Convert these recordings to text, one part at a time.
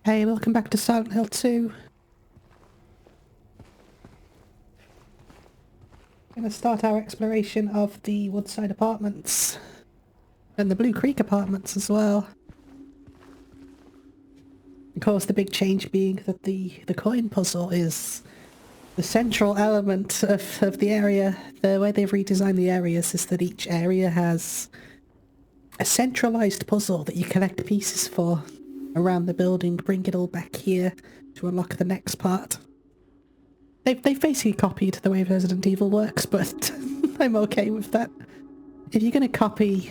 Hey, welcome back to Silent Hill 2. We're going to start our exploration of the Woodside Apartments. And the Blue Creek Apartments as well. Of course, the big change being that the coin puzzle is the central element of the area. The way they've redesigned the areas is that each area has a centralized puzzle that you collect pieces for around the building, bring it all back here to unlock the next part. They've basically copied the way Resident Evil works, but I'm okay with that. If you're gonna copy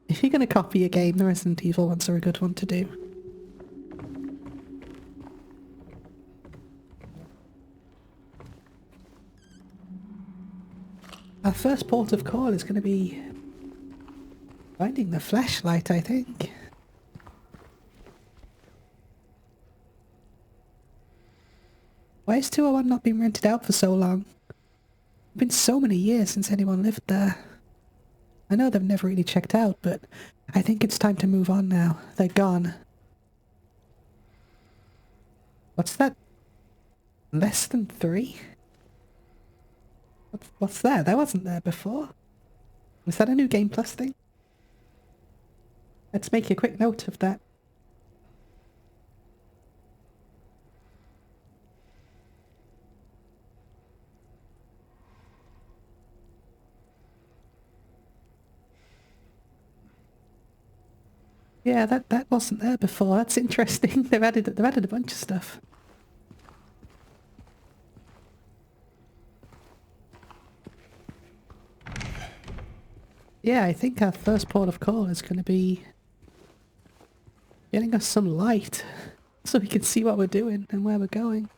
a game, the Resident Evil ones are a good one to do. Our first port of call is going to be finding the flashlight, I think. Why has 201 not been rented out for so long? It's been so many years since anyone lived there. I know they've never really checked out, but I think it's time to move on now. They're gone. What's that? Less than 3? What's that? That wasn't there before. Was that a new Game Plus thing? Let's make a quick note of that. Yeah, that wasn't there before. That's interesting. They've added a bunch of stuff. Yeah, I think our first port of call is going to be getting us some light so we can see what we're doing and where we're going.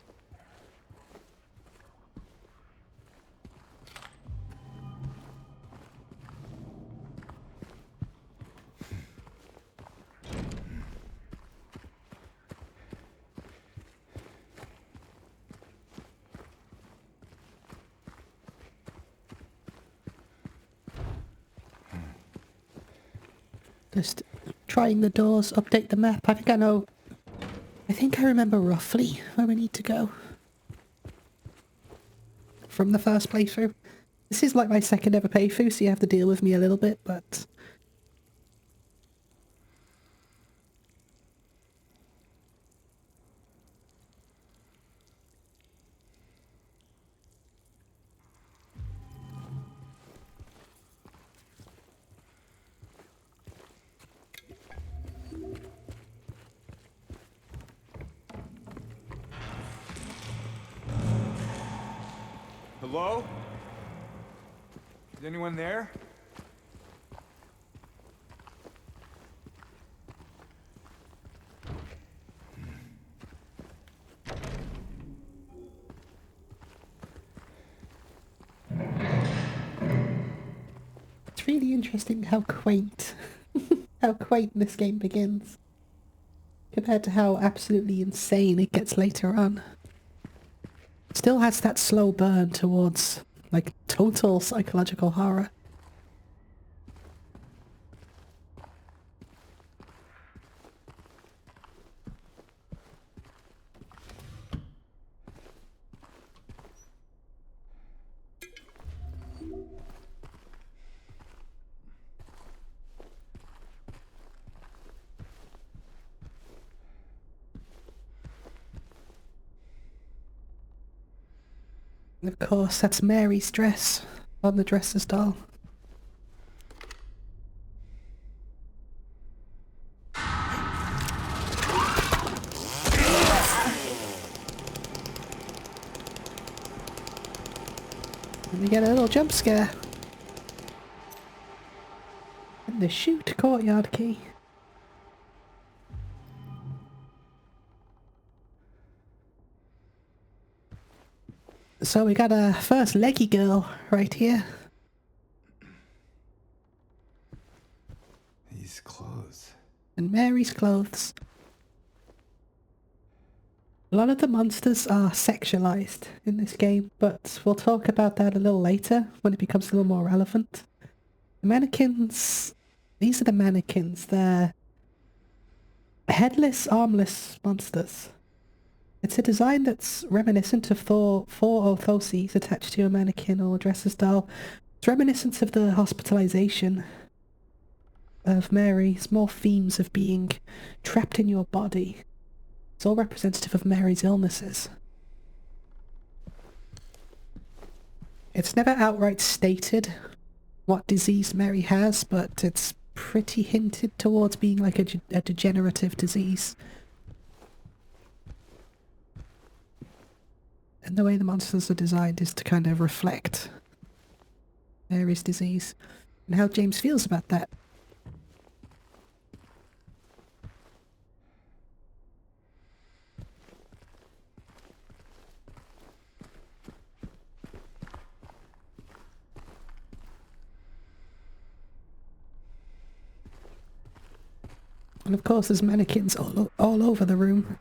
Just trying the doors, update the map. I think I remember roughly where we need to go from the first playthrough. This is like my second ever playthrough, so you have to deal with me a little bit, but Hello? Is anyone there? it's really interesting how quaint this game begins compared to how absolutely insane it gets later on. Still has that slow burn towards, like, total psychological horror. And of course, that's Mary's dress on the dresser's doll. And we get a little jump scare. And the shoot courtyard key. So we got a first leggy girl right here. These clothes. And Mary's clothes. A lot of the monsters are sexualized in this game, but we'll talk about that a little later when it becomes a little more relevant. The mannequins, these are the mannequins. They're Headless, armless monsters. It's a design that's reminiscent of four orthoses attached to a mannequin or dresser's doll. It's reminiscent of the hospitalization of Mary's more themes of being trapped in your body. It's all representative of Mary's illnesses. It's never outright stated what disease Mary has, but it's pretty hinted towards being like a degenerative disease. And the way the monsters are designed is to kind of reflect Mary's disease and how James feels about that. And of course there's mannequins all over the room.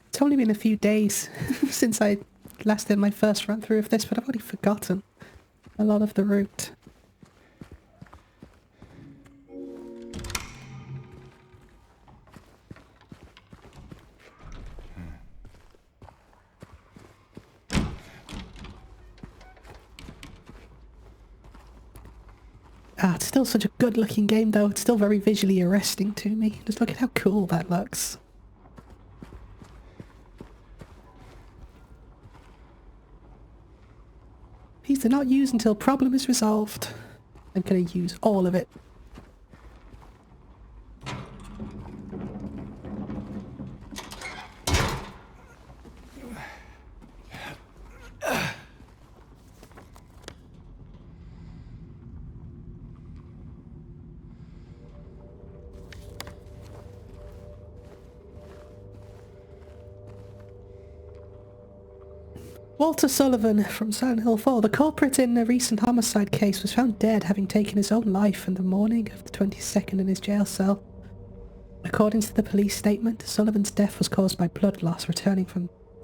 It's only been a few days since I last did my first run through of this, but I've already forgotten a lot of the route. It's still such a good looking game though. It's still very visually arresting to me. Just look at how cool that looks. These are not used until problem is resolved. I'm gonna use all of it. Walter Sullivan from Silent Hill 4, the culprit in a recent homicide case, was found dead, having taken his own life in the morning of the 22nd in his jail cell. According to the police statement, Sullivan's death was caused by blood loss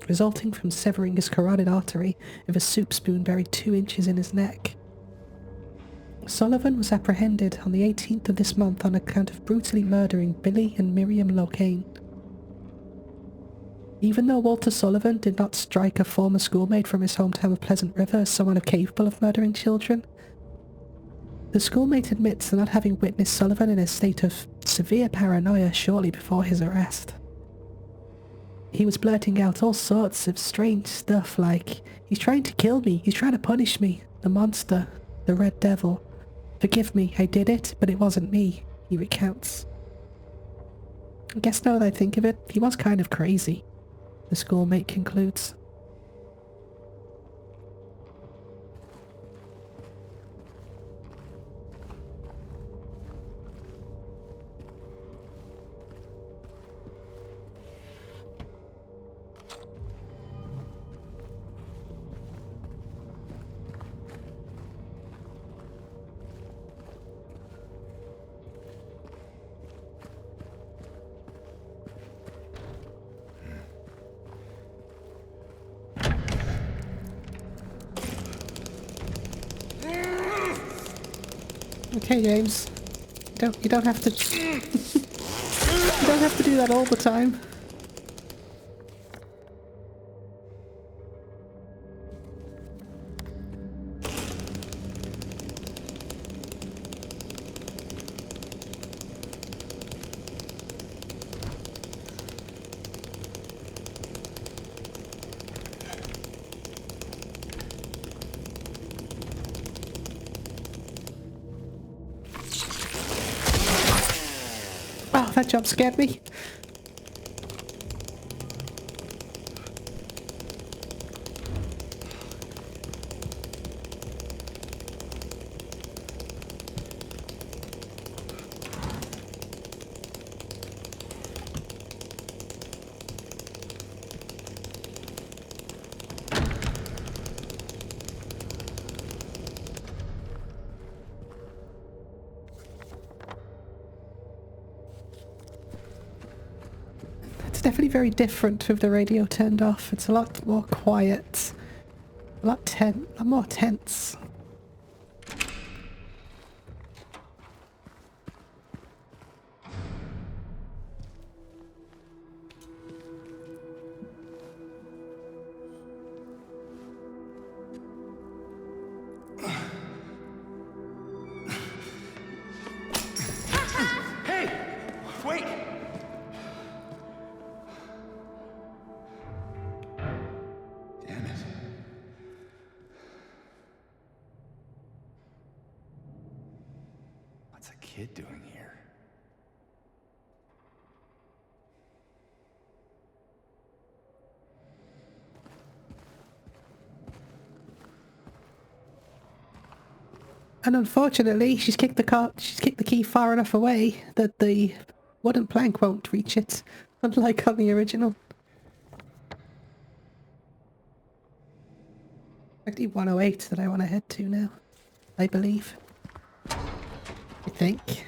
resulting from severing his carotid artery with a soup spoon buried 2 inches in his neck. Sullivan was apprehended on the 18th of this month on account of brutally murdering Billy and Miriam Locane. Even though Walter Sullivan did not strike a former schoolmate from his hometown of Pleasant River as someone capable of murdering children, the schoolmate admits to not having witnessed Sullivan in a state of severe paranoia shortly before his arrest. He was blurting out all sorts of strange stuff like, "He's trying to kill me, he's trying to punish me, the monster, the Red Devil. Forgive me, I did it, but it wasn't me," he recounts. I guess now that I think of it, he was kind of crazy, the schoolmate concludes. Okay, James. You don't have to you don't have to do that all the time. Oh, that jump scared me. It's definitely very different with the radio turned off. It's a lot more quiet. A lot more tense. Hey! Wait! Damn it. What's a kid doing here? And unfortunately, she's kicked the key far enough away that the wooden plank won't reach it, unlike on the original. Actually 108 that I want to head to now, I believe. I think.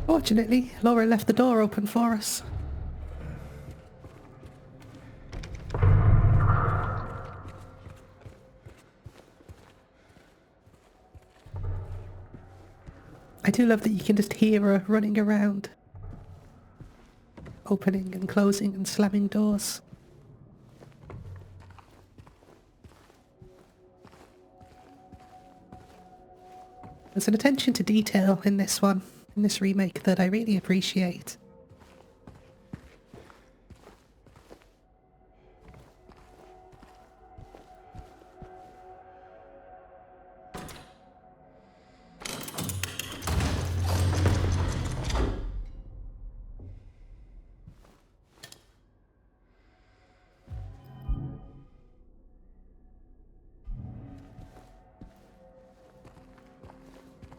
Fortunately, Laura left the door open for us. I do love that you can just hear her running around, opening and closing and slamming doors. There's an attention to detail in this one, in this remake, that I really appreciate.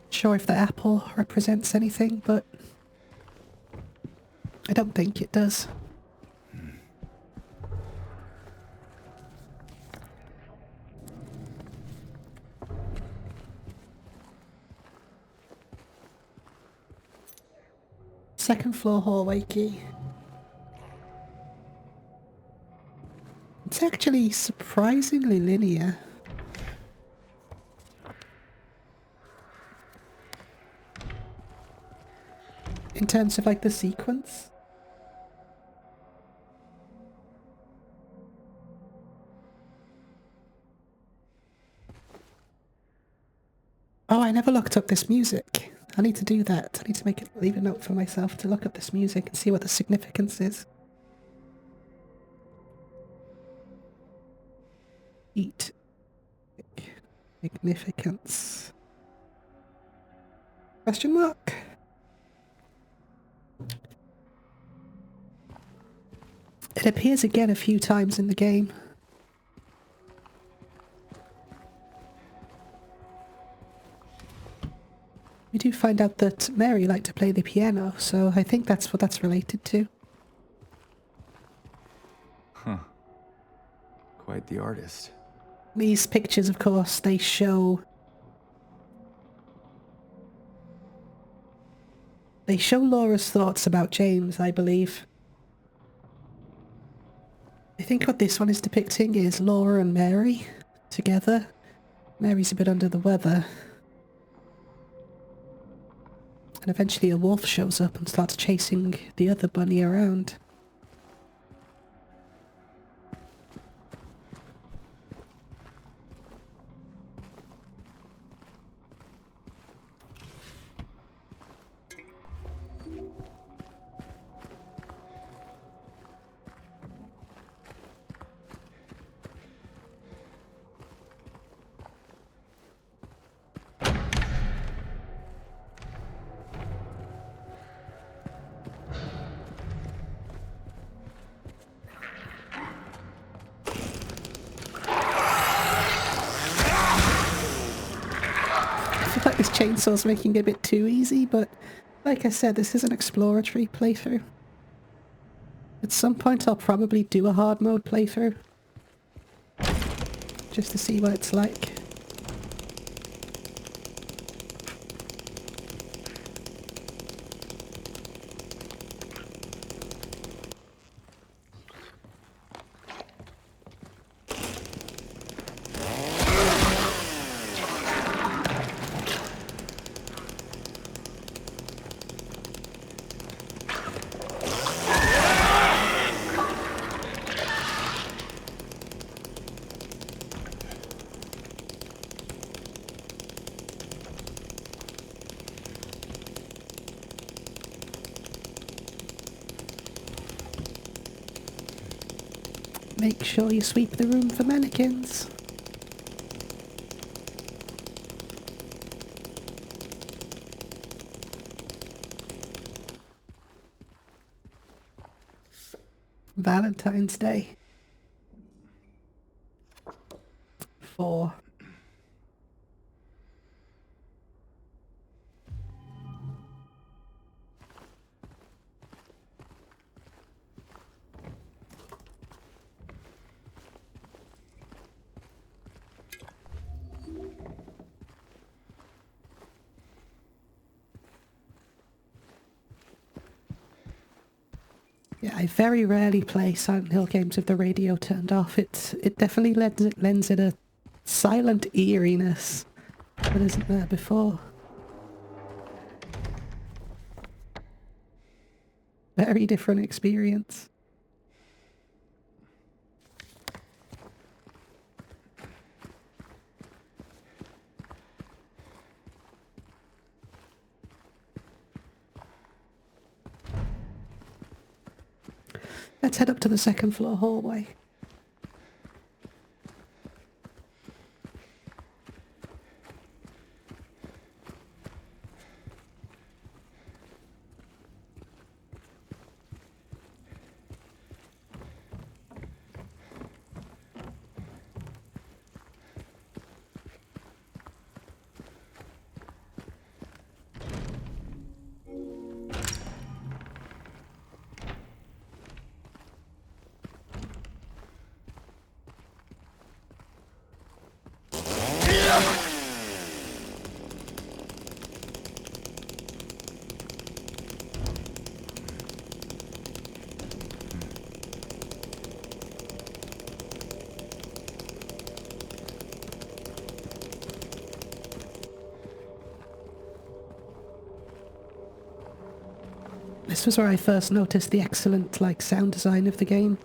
Sure if the apple represents anything, but I don't think it does. Second floor hallway key. It's actually surprisingly linear. In terms of like the sequence. Oh, I never looked up this music. I need to do that. I need to leave a note for myself to look up this music and see what the significance is. Eat. Significance. Question mark? It appears again a few times in the game. We do find out that Mary liked to play the piano, so I think that's what that's related to. Huh. Quite the artist. These pictures, of course, they show Laura's thoughts about James, I believe. I think what this one is depicting is Laura and Mary together. Mary's a bit under the weather. And eventually a wolf shows up and starts chasing the other bunny around. this chainsaw's making it a bit too easy, but like I said, this is an exploratory playthrough. At some point I'll probably do a hard mode playthrough, just to see what it's like. Make sure you sweep the room for mannequins. Valentine's Day. 4. Yeah, I very rarely play Silent Hill games with the radio turned off. It definitely lends it a silent eeriness that isn't there before. Very different experience. Let's head up to the second floor hallway. This was where I first noticed the excellent, sound design of the game.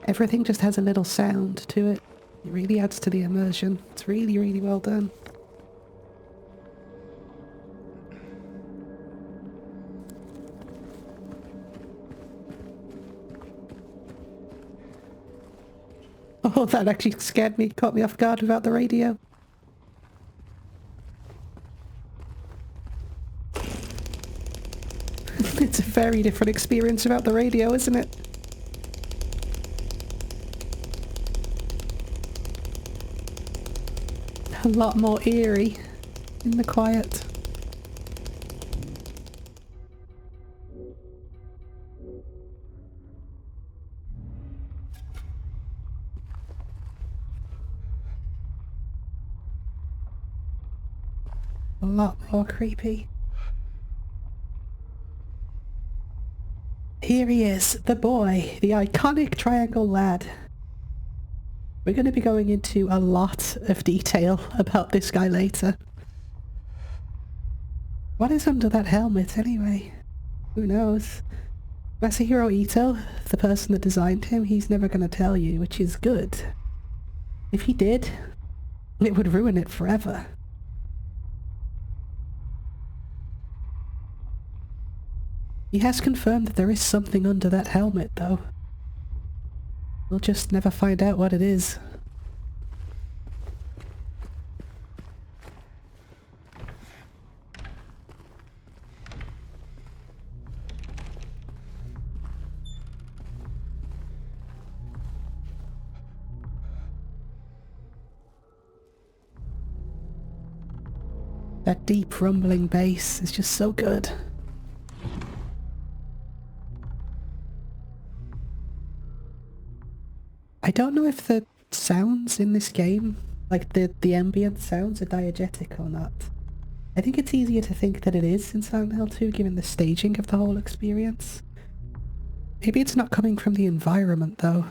Everything just has a little sound to it. It really adds to the immersion. It's really, really well done. Oh, that actually scared me, caught me off guard without the radio. It's a very different experience without the radio, isn't it? A lot more eerie in the quiet. A lot more creepy. Here he is, the boy, the iconic triangle lad. We're going to be going into a lot of detail about this guy later. What is under that helmet anyway? Who knows? Masahiro Ito, the person that designed him, he's never going to tell you, which is good. If he did, it would ruin it forever. He has confirmed that there is something under that helmet, though. We'll just never find out what it is. That deep rumbling bass is just so good. I don't know if the sounds in this game, like the ambient sounds, are diegetic or not. I think it's easier to think that it is in Silent Hill 2, given the staging of the whole experience. Maybe it's not coming from the environment, though.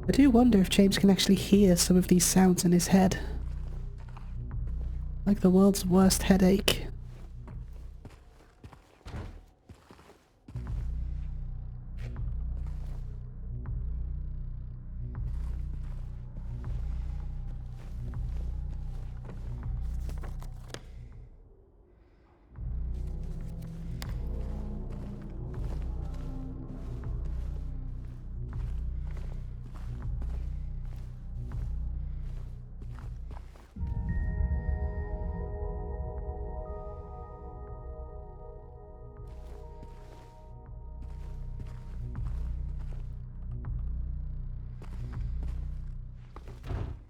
I do wonder if James can actually hear some of these sounds in his head. Like the world's worst headache.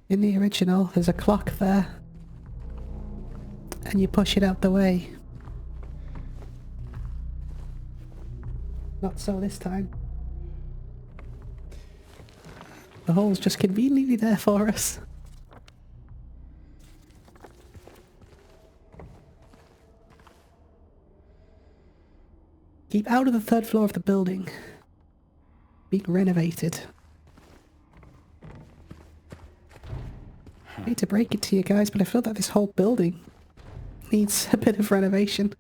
In the original, there's a clock there. And you push it out the way. Not so this time. The hole's just conveniently there for us. Keep out of the third floor of the building. Being renovated. I hate to break it to you guys, but I feel that this whole building needs a bit of renovation.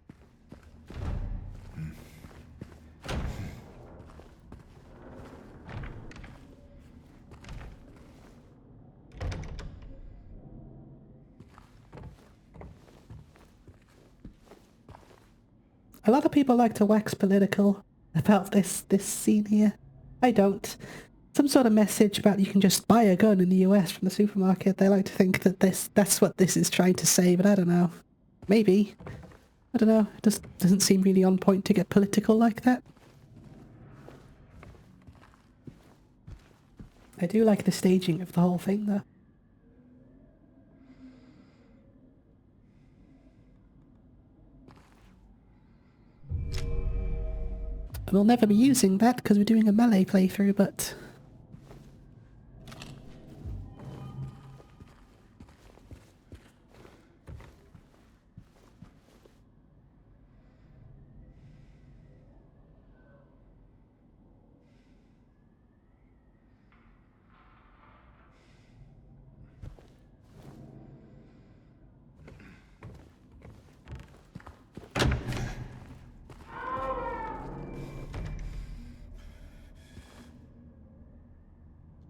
A lot of people like to wax political about this scene here. I don't. Some sort of message about you can just buy a gun in the US from the supermarket. They like to think that that's what this is trying to say, but I don't know. Maybe. I don't know. It just doesn't seem really on point to get political like that. I do like the staging of the whole thing, though. We'll never be using that because we're doing a melee playthrough, but...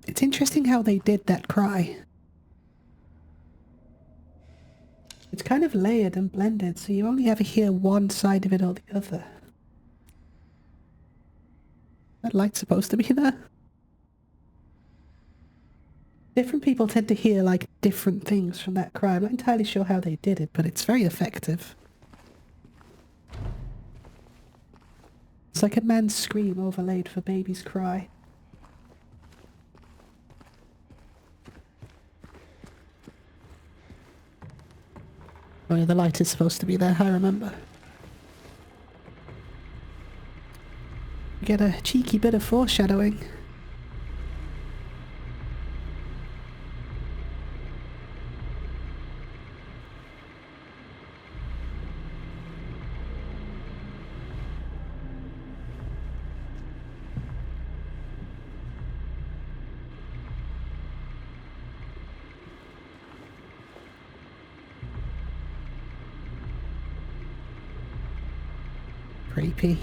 It's interesting how they did that cry. It's kind of layered and blended, so you only ever hear one side of it or the other. That light's supposed to be there. Different people tend to hear, like, different things from that cry. I'm not entirely sure how they did it, but it's very effective. It's like a man's scream overlaid for baby's cry. Oh yeah, the light is supposed to be there, I remember. We get a cheeky bit of foreshadowing. Creepy.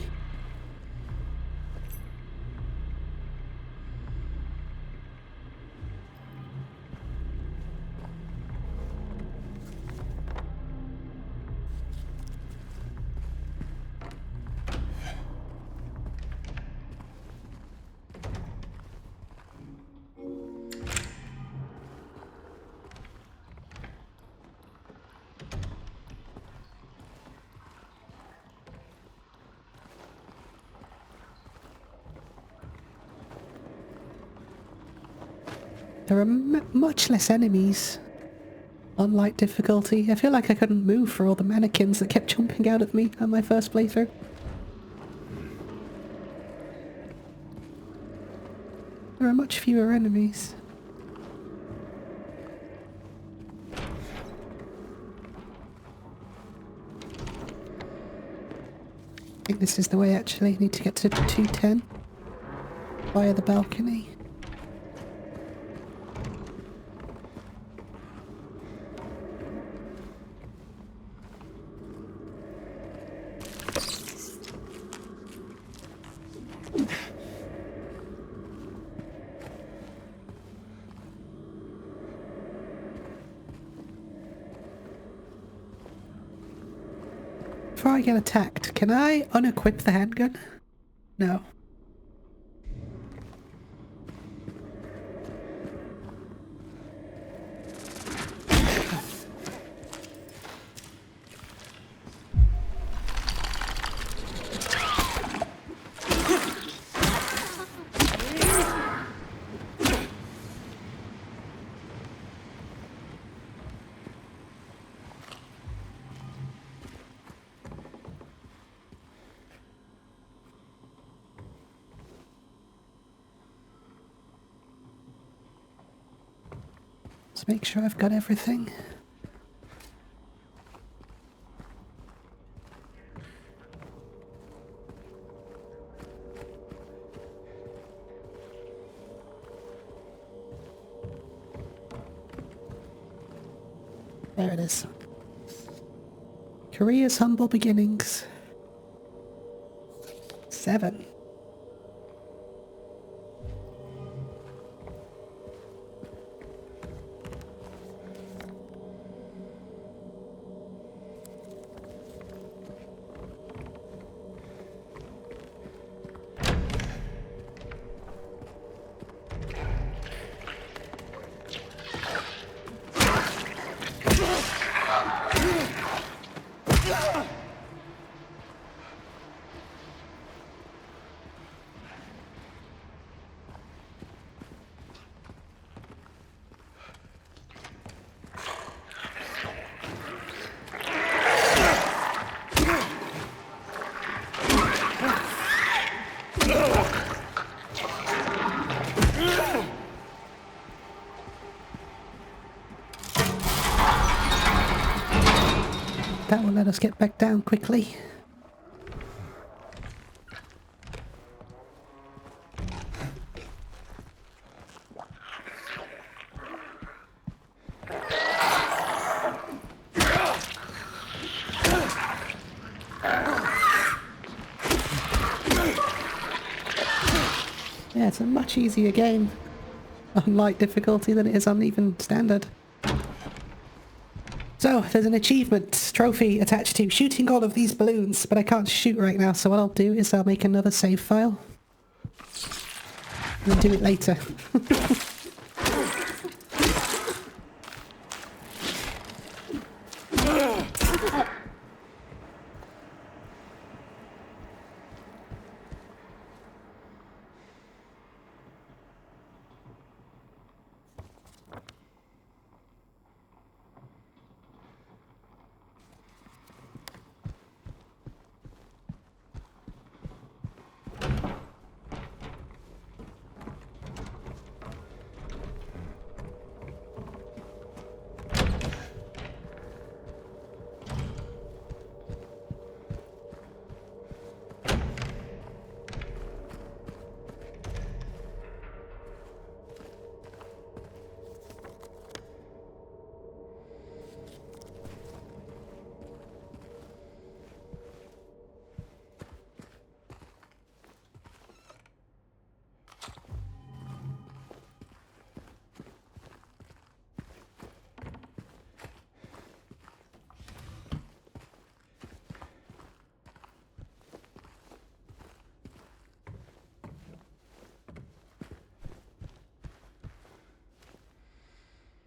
There are much less enemies on light difficulty. I feel like I couldn't move for all the mannequins that kept jumping out at me on my first playthrough. There are much fewer enemies. I think this is the way actually. I need to get to 210 via the balcony. Before I get attacked, can I unequip the handgun? No. Let's make sure I've got everything. There it is. Korea's humble beginnings. 7. That will let us get back down quickly. Yeah, it's a much easier game on light difficulty than it is on even standard. So, there's an achievement trophy attached to shooting all of these balloons, but I can't shoot right now, so what I'll do is I'll make another save file. And then do it later.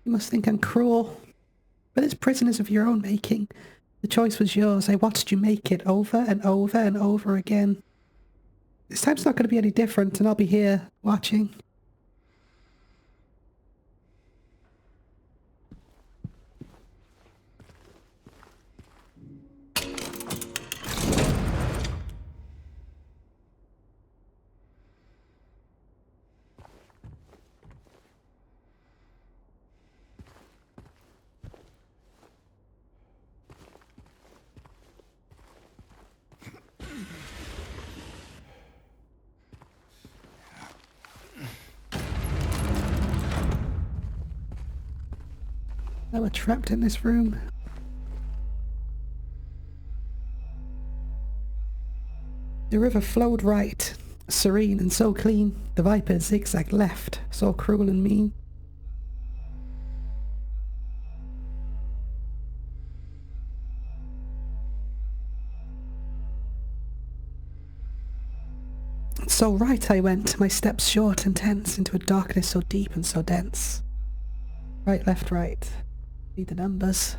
You must think I'm cruel. But it's prisoners of your own making. The choice was yours. I watched you make it over and over and over again. This time's not going to be any different, and I'll be here, watching. Now we're trapped in this room. The river flowed right, serene and so clean. The viper zigzagged left, so cruel and mean. So right I went, my steps short and tense, into a darkness so deep and so dense. Right, left, right. Read the numbers.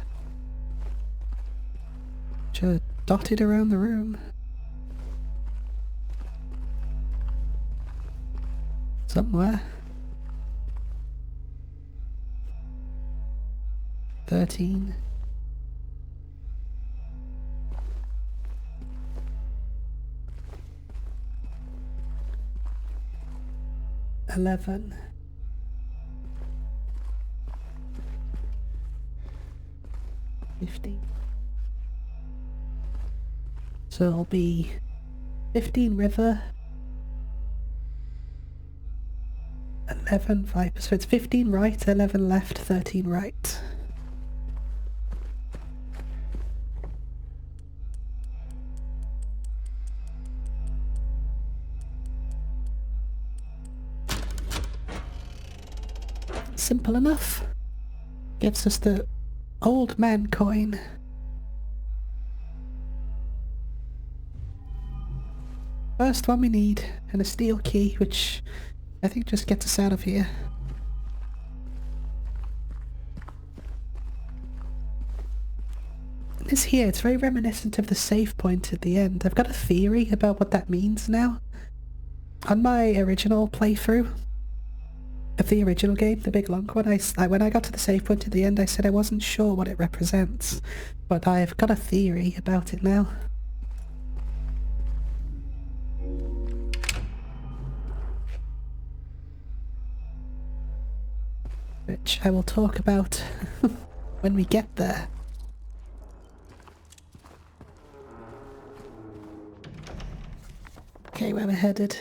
Which are dotted around the room. Somewhere. 13. 11. 15. So it'll be 15 river, 11 viper. So it's 15 right, 11 left, 13 right. Simple enough. Gives us the old man coin. First one we need, and a steel key, which I think just gets us out of here. This here, it's very reminiscent of the save point at the end. I've got a theory about what that means now. On my original playthrough of the original game, the big long one, when I got to the save point at the end, I said I wasn't sure what it represents, but I've got a theory about it now. Which I will talk about when we get there. Okay, where we're headed.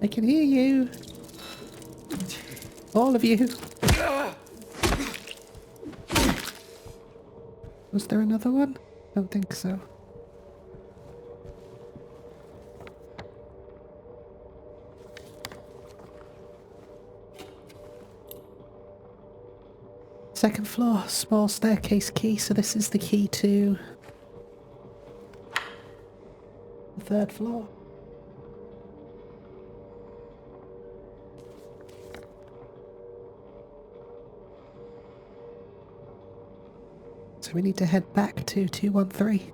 I can hear you. All of you. Was there another one? Don't think so. Second floor, small staircase key, so this is the key to the third floor. So we need to head back to 213.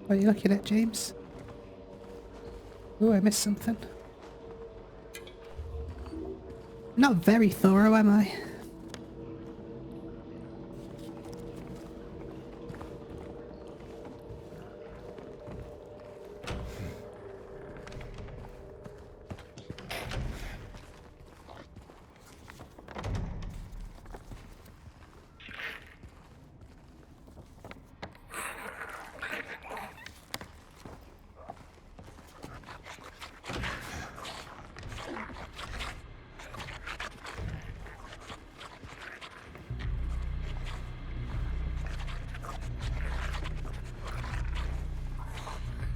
What are you looking at, James? Oh, I missed something. Not very thorough, am I?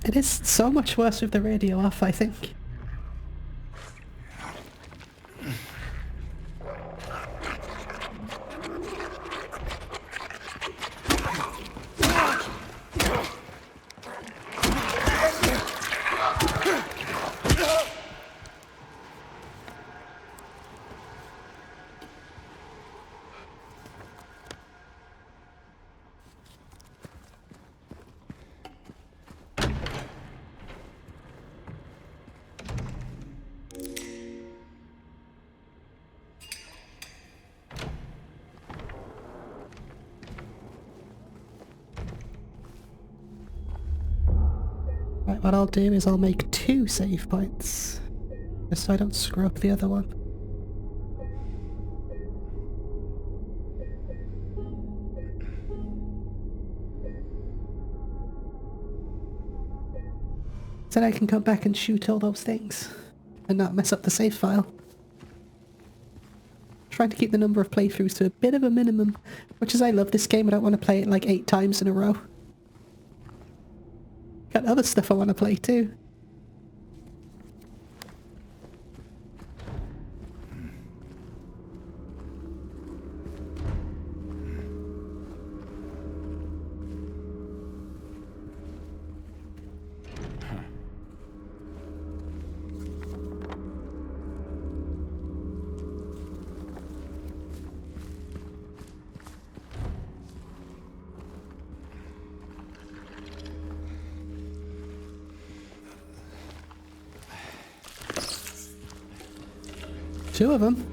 It is so much worse with the radio off, I think. What I'll do is I'll make 2 save points, just so I don't screw up the other one. So then I can come back and shoot all those things, and not mess up the save file. Trying to keep the number of playthroughs to a bit of a minimum. Much as I love this game, I don't want to play it like 8 times in a row. Got other stuff I want to play too. Two of them.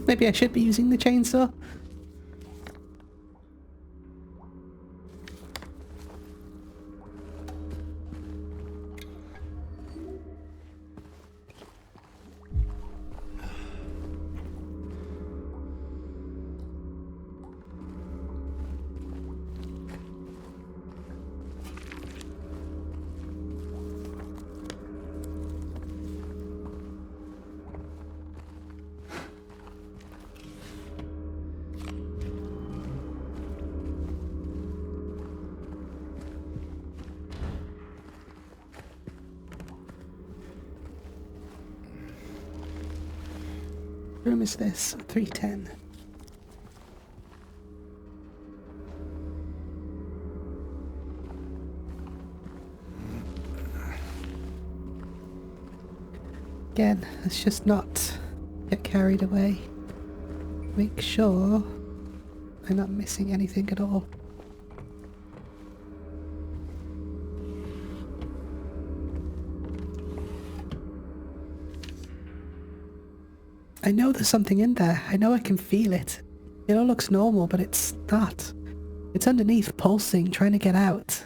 Maybe I should be using the chainsaw. Room is this? 310. Again, let's just not get carried away. Make sure I'm not missing anything at all. I know there's something in there. I know I can feel it. It all looks normal, but it's not. It's underneath, pulsing, trying to get out.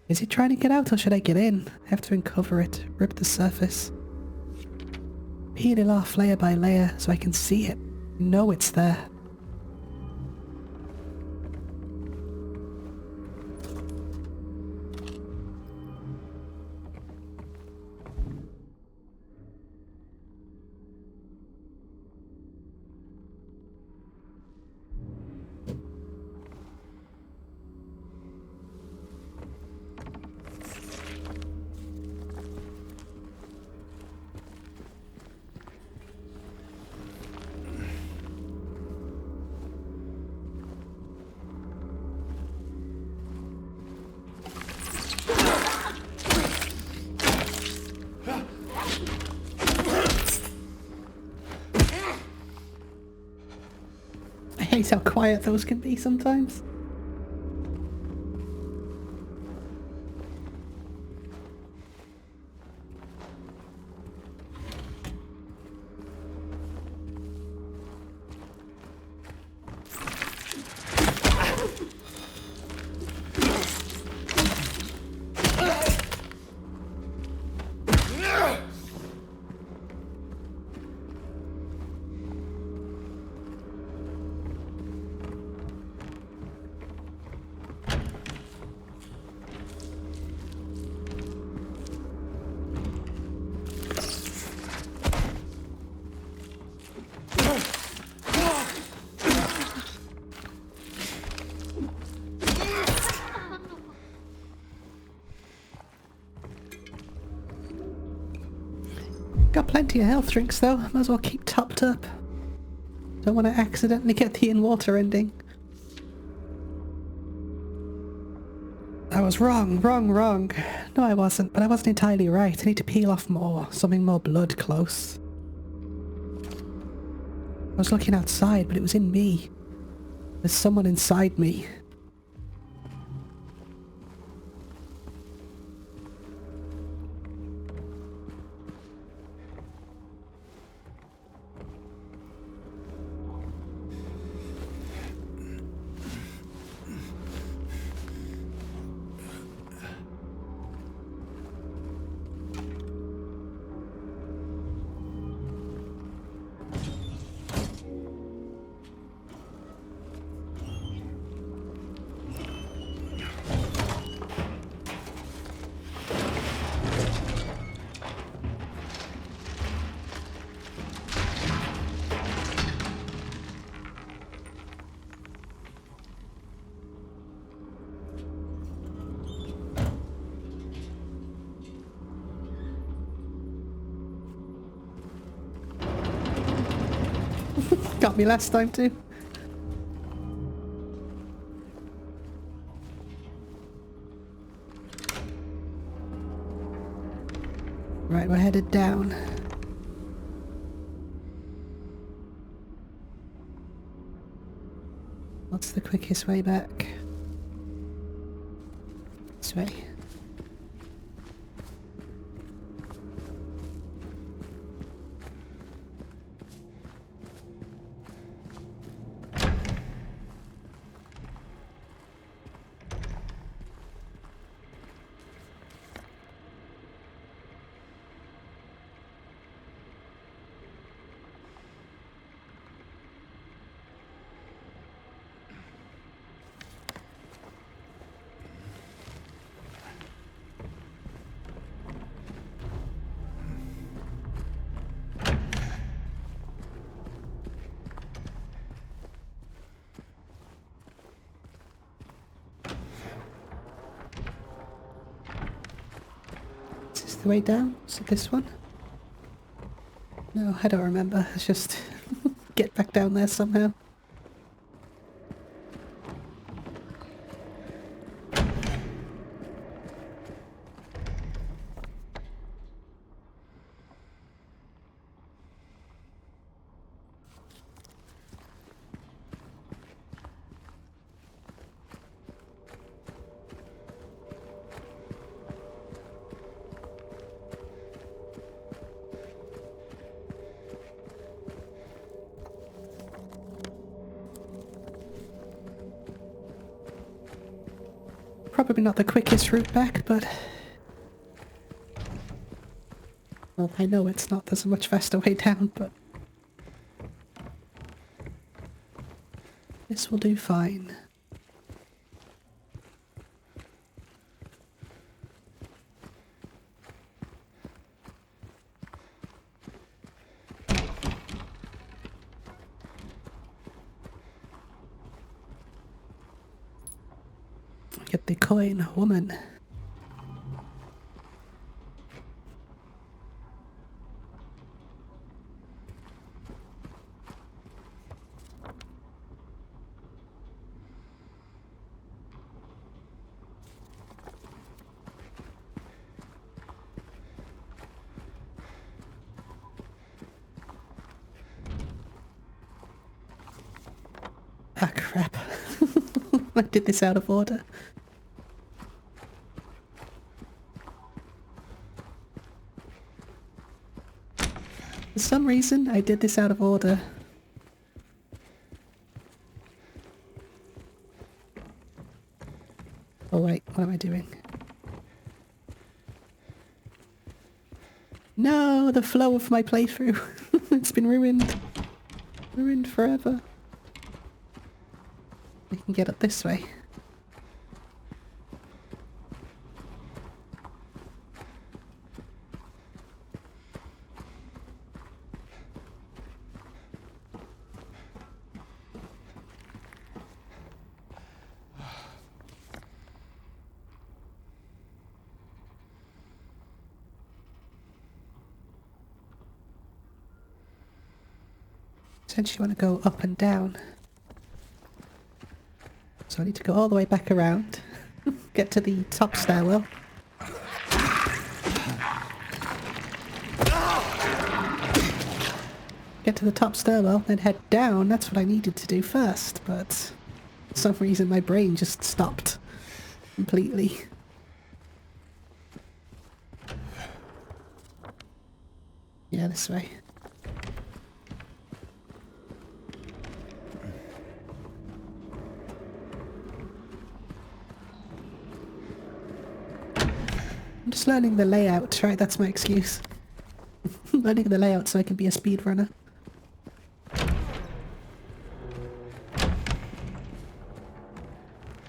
Is it trying to get out or should I get in? I have to uncover it, rip the surface. Peel it off layer by layer so I can see it. Know it's there. I hate how quiet those can be sometimes. got plenty of health drinks though. Might as well keep topped up. Don't want to accidentally get the in-water ending. I was wrong. No, I wasn't, but I wasn't entirely right. I need to peel off more. Something more blood close. I was looking outside, but it was in me. There's someone inside me. Got me last time too. Right, we're headed down. What's the quickest way back? This way. Is this the way down? Is it this one? No, I don't remember. Let's just get back down there somehow. Probably not the quickest route back, but... Well, I know it's not. There's a much faster way down, but... This will do fine. Get the coin, woman. Ah, crap. I did this out of order. For some reason, I did this out of order. Oh wait, what am I doing? No, the flow of my playthrough. It's been ruined. Ruined forever. We can get it this way. Essentially want to go up and down. So I need to go all the way back around. Get to the top stairwell. Get to the top stairwell, then head down. That's what I needed to do first, but for some reason my brain just stopped completely. Yeah, this way. I'm just learning the layout, right? That's my excuse. Learning the layout so I can be a speedrunner.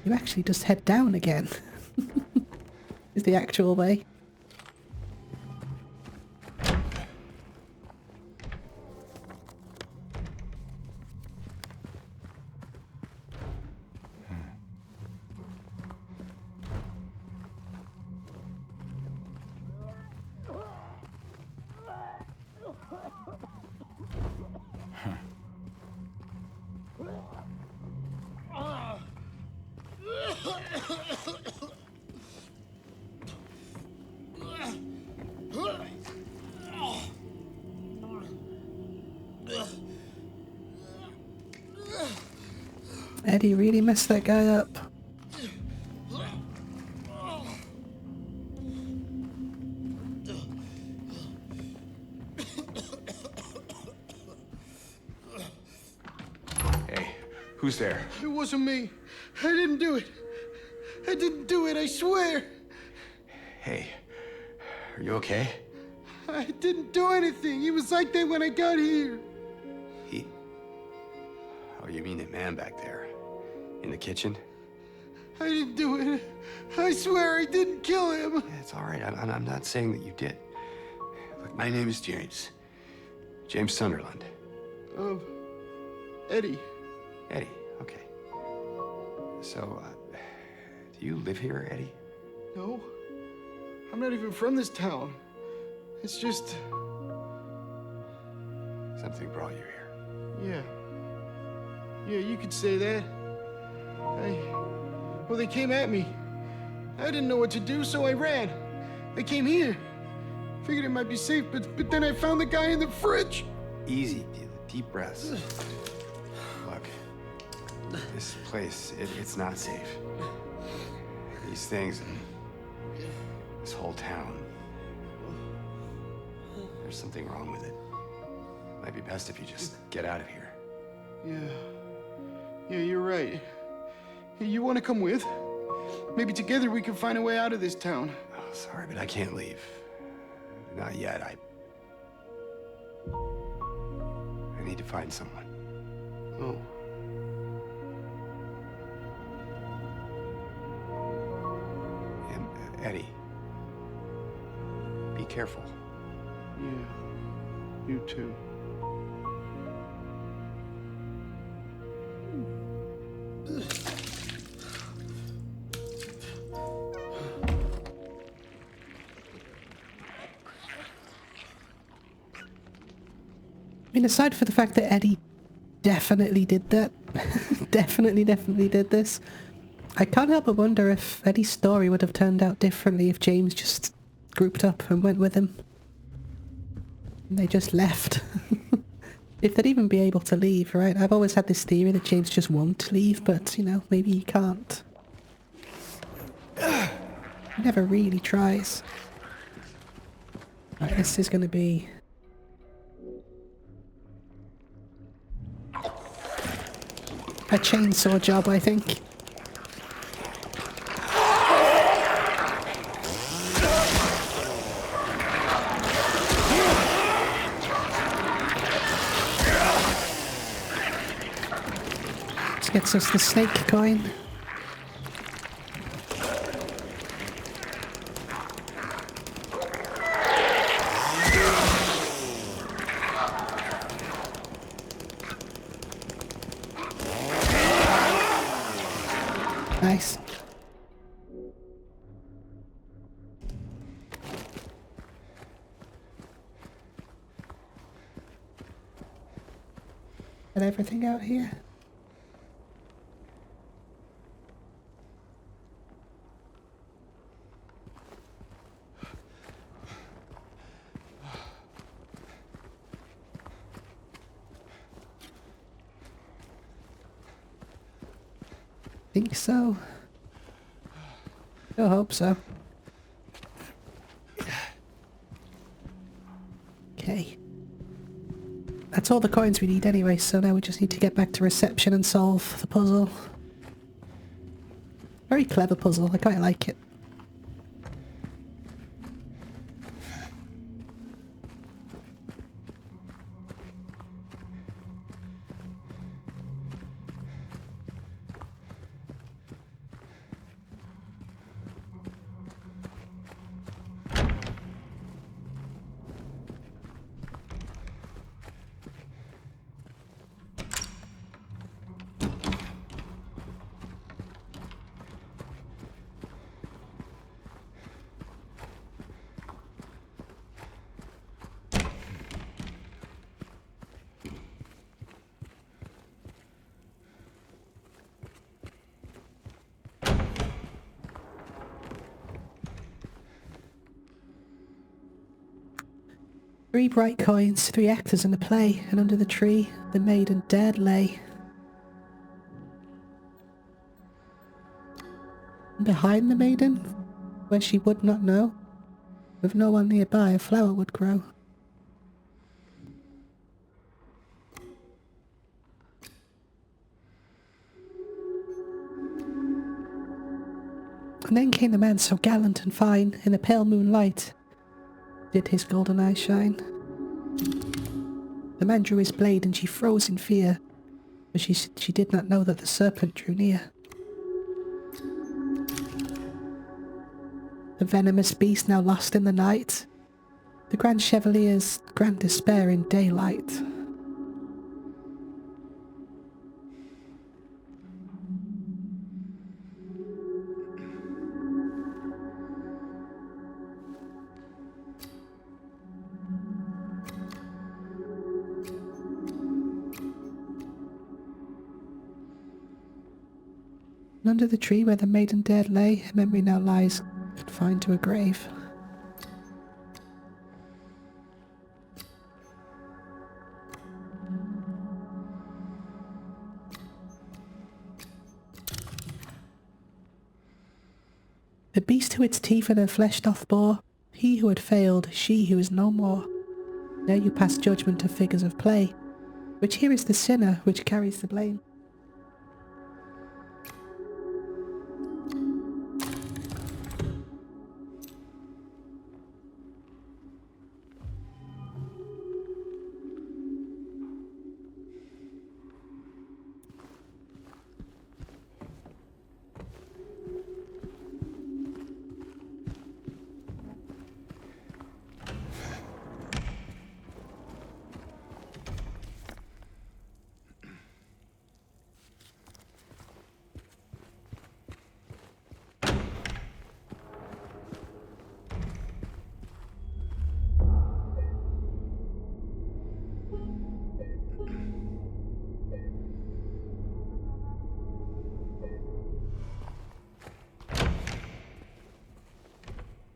You actually just head down again. Is the actual way. Eddie really messed that guy up. Hey, who's there? It wasn't me. I didn't do it. I didn't do it, I swear. Hey, are you okay? I didn't do anything. He was like that when I got here. He... Oh, you mean the man back there? In the kitchen? I didn't do it. I swear I didn't kill him. Yeah, it's all right. I'm not saying that you did. Look, my name is James. James Sunderland. Eddie. Eddie, okay. So, do you live here, Eddie? No. I'm not even from this town. It's just... Something brought you here. Yeah. Yeah, you could say that. Well, they came at me. I didn't know what to do, so I ran. I came here. Figured it might be safe, but then I found the guy in the fridge. Easy, deep breaths. Look, this place, it's not safe. These things, this whole town, there's something wrong with it. Might be best if you just get out of here. Yeah, you're right. You want to come with? Maybe together we can find a way out of this town. Oh, sorry, but I can't leave. Not yet. I need to find someone. Oh. And, Eddie, be careful. Yeah, you too. I mean, aside for the fact that Eddie definitely did that, definitely did this, I can't help but wonder if Eddie's story would have turned out differently if James just grouped up and went with him. And they just left. If they'd even be able to leave, right? I've always had this theory that James just won't leave, but, you know, maybe he can't. He never really tries. Right, this is going to be... a chainsaw job, I think. This gets us the snake coin. Nice. Get everything out here. Think so. I hope so. Okay. That's all the coins we need anyway, so now we just need to get back to reception and solve the puzzle. Very clever puzzle, I quite like it. Three bright coins, three actors in the play, and under the tree, the maiden dead lay. And behind the maiden, where she would not know, with no one nearby, a flower would grow. And then came the man so gallant and fine, in the pale moonlight did his golden eyes shine. The man drew his blade and she froze in fear, but she did not know that the serpent drew near. The venomous beast now lost in the night, the Grand Chevalier's grand despair in daylight. And under the tree where the maiden dead lay, her memory now lies confined to a grave. The beast who its teeth and her flesh doth bore, he who had failed, she who is no more. Now you pass judgment of figures of play, which here is the sinner which carries the blame.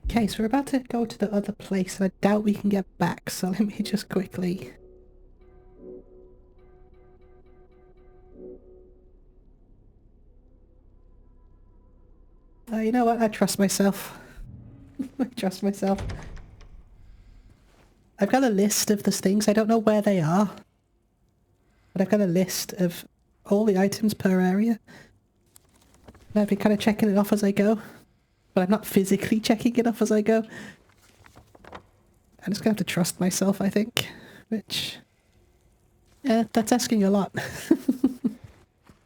Okay, so we're about to go to the other place, and I doubt we can get back, so let me just quickly... you know what? I trust myself. I trust myself. I've got a list of the things. I don't know where they are, but I've got a list of all the items per area. And I've been kind of checking it off as I go. But I'm not physically checking it off as I go. I'm just gonna have to trust myself, I think. Which, yeah, that's asking a lot.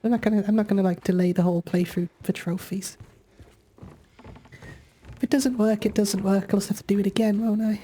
I'm not gonna like delay the whole playthrough for trophies. If it doesn't work, it doesn't work. I'll just have to do it again, won't I?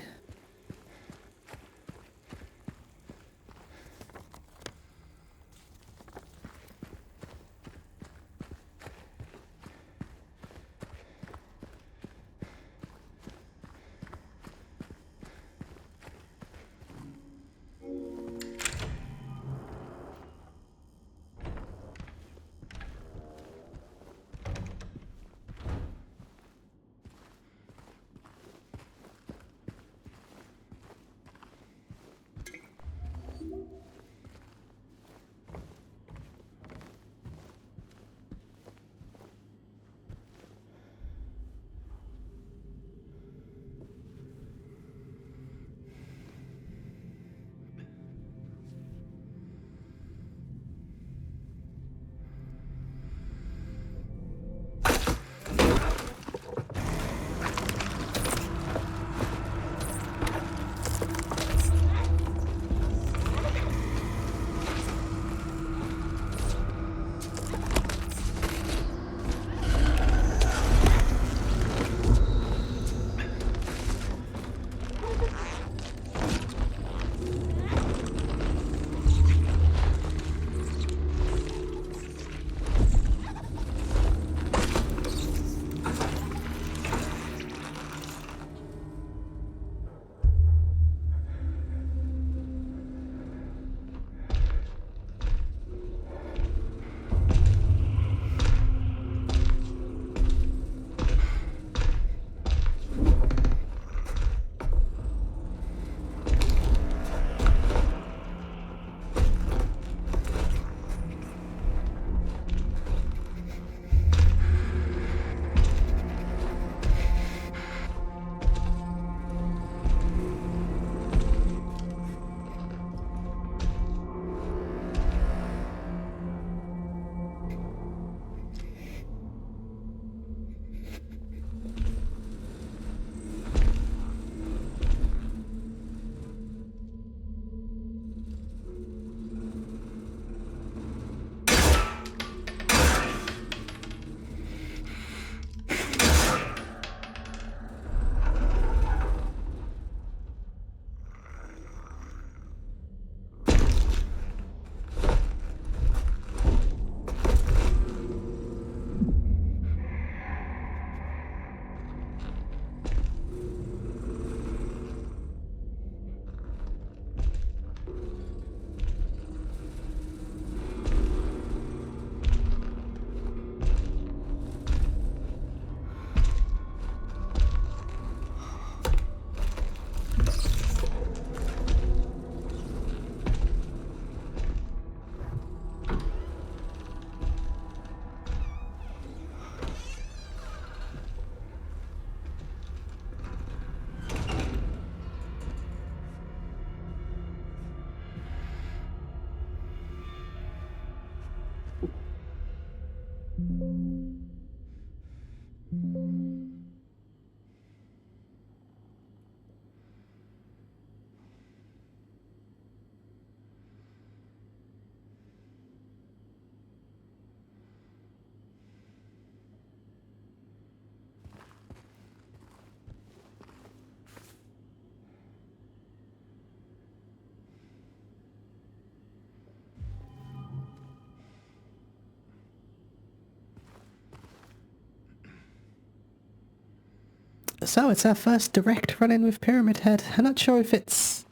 So it's our first direct run-in with Pyramid Head. I'm not sure if it's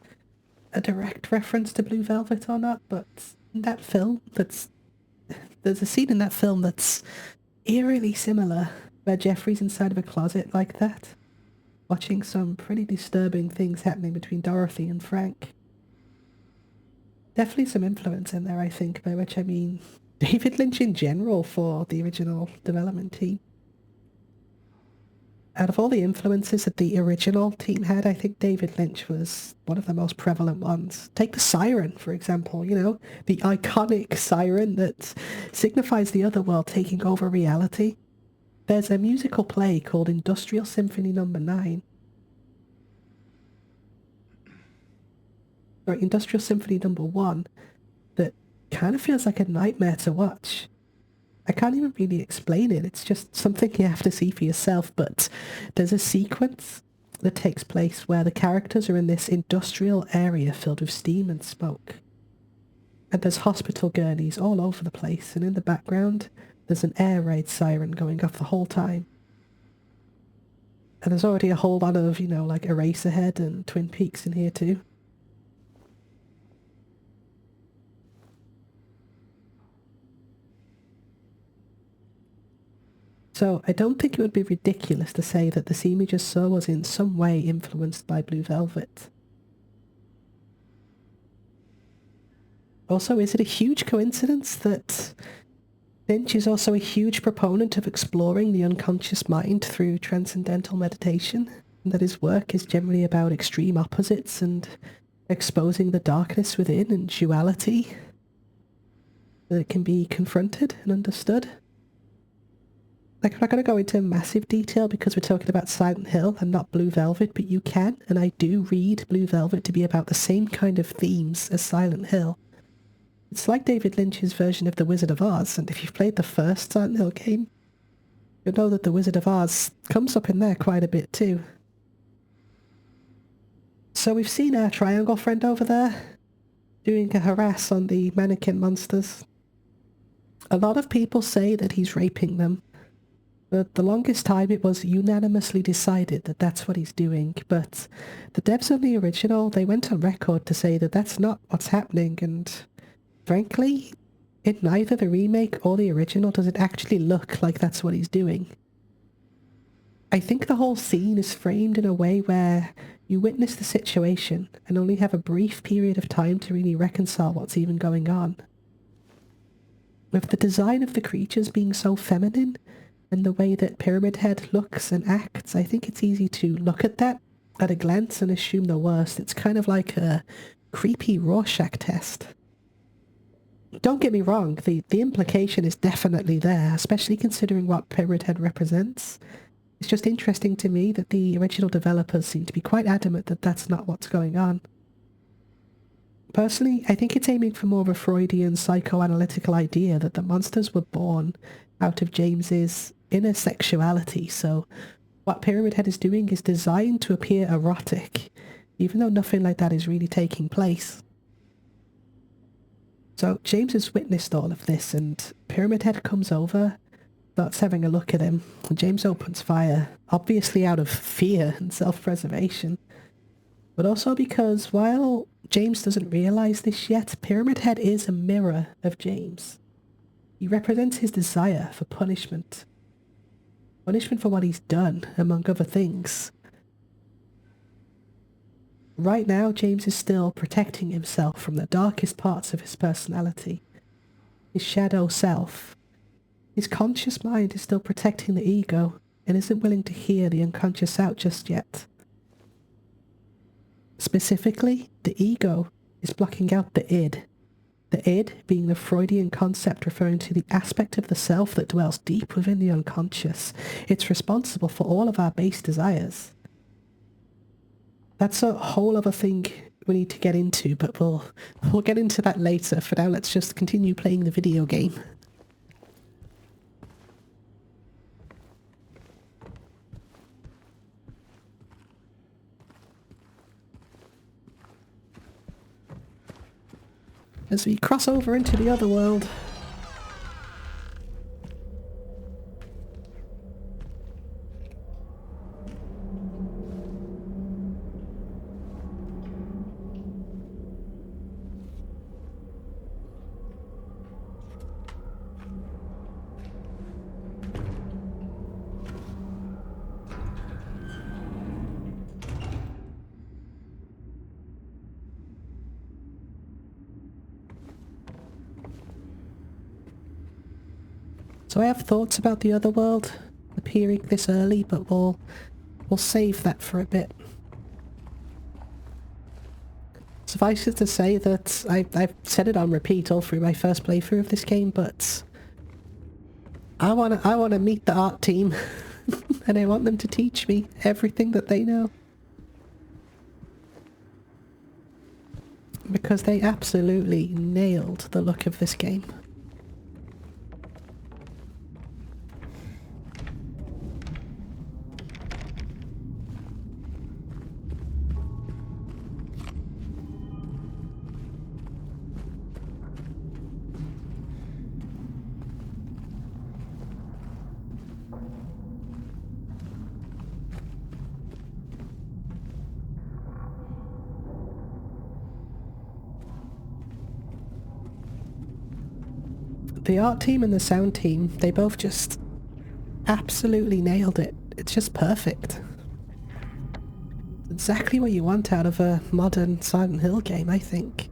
a direct reference to Blue Velvet or not, but in that film, there's a scene in that film that's eerily similar, where Jeffrey's inside of a closet like that, watching some pretty disturbing things happening between Dorothy and Frank. Definitely some influence in there, I think, by which I mean David Lynch in general for the original development team. Out of all the influences that the original team had, I think David Lynch was one of the most prevalent ones. Take the siren, for example, you know, the iconic siren that signifies the other world taking over reality. There's a musical play called Industrial Symphony No. 9. Or Industrial Symphony No. 1 that kind of feels like a nightmare to watch. I can't even really explain it. It's just something you have to see for yourself. But there's a sequence that takes place where the characters are in this industrial area filled with steam and smoke. And there's hospital gurneys all over the place. And in the background, there's an air raid siren going off the whole time. And there's already a whole lot of, you know, like Eraserhead and Twin Peaks in here too. So I don't think it would be ridiculous to say that the scene we just saw was in some way influenced by Blue Velvet. Also, is it a huge coincidence that Lynch is also a huge proponent of exploring the unconscious mind through transcendental meditation, and that his work is generally about extreme opposites and exposing the darkness within and duality that can be confronted and understood? Like, I'm not going to go into massive detail because we're talking about Silent Hill and not Blue Velvet, but you can, and I do read Blue Velvet to be about the same kind of themes as Silent Hill. It's like David Lynch's version of The Wizard of Oz, and if you've played the first Silent Hill game, you'll know that The Wizard of Oz comes up in there quite a bit too. So we've seen our triangle friend over there doing a harass on the mannequin monsters. A lot of people say that he's raping them. But the longest time it was unanimously decided that that's what he's doing, but the devs on the original, they went on record to say that that's not what's happening, and frankly, in neither the remake or the original does it actually look like that's what he's doing. I think the whole scene is framed in a way where you witness the situation and only have a brief period of time to really reconcile what's even going on. With the design of the creatures being so feminine, and the way that Pyramid Head looks and acts, I think it's easy to look at that at a glance and assume the worst. It's kind of like a creepy Rorschach test. Don't get me wrong, the implication is definitely there, especially considering what Pyramid Head represents. It's just interesting to me that the original developers seem to be quite adamant that that's not what's going on. Personally, I think it's aiming for more of a Freudian psychoanalytical idea that the monsters were born out of James's inner sexuality, so what Pyramid Head is doing is designed to appear erotic, even though nothing like that is really taking place. So James has witnessed all of this, and Pyramid Head comes over, starts having a look at him, and James opens fire, obviously out of fear and self-preservation, but also because while James doesn't realise this yet, Pyramid Head is a mirror of James. He represents his desire for punishment. Punishment for what he's done, among other things. Right now, James is still protecting himself from the darkest parts of his personality. His shadow self. His conscious mind is still protecting the ego and isn't willing to hear the unconscious out just yet. Specifically, the ego is blocking out the id. The id being the Freudian concept referring to the aspect of the self that dwells deep within the unconscious. It's responsible for all of our base desires. That's a whole other thing we need to get into, but we'll get into that later. For now, let's just continue playing the video game. As we cross over into the other world. So I have thoughts about the other world appearing this early, but we'll save that for a bit. Suffice it to say that I've said it on repeat all through my first playthrough of this game, but I wanna meet the art team and I want them to teach me everything that they know. Because they absolutely nailed the look of this game. The art team and the sound team, they both just absolutely nailed it. It's just perfect. It's exactly what you want out of a modern Silent Hill game, I think.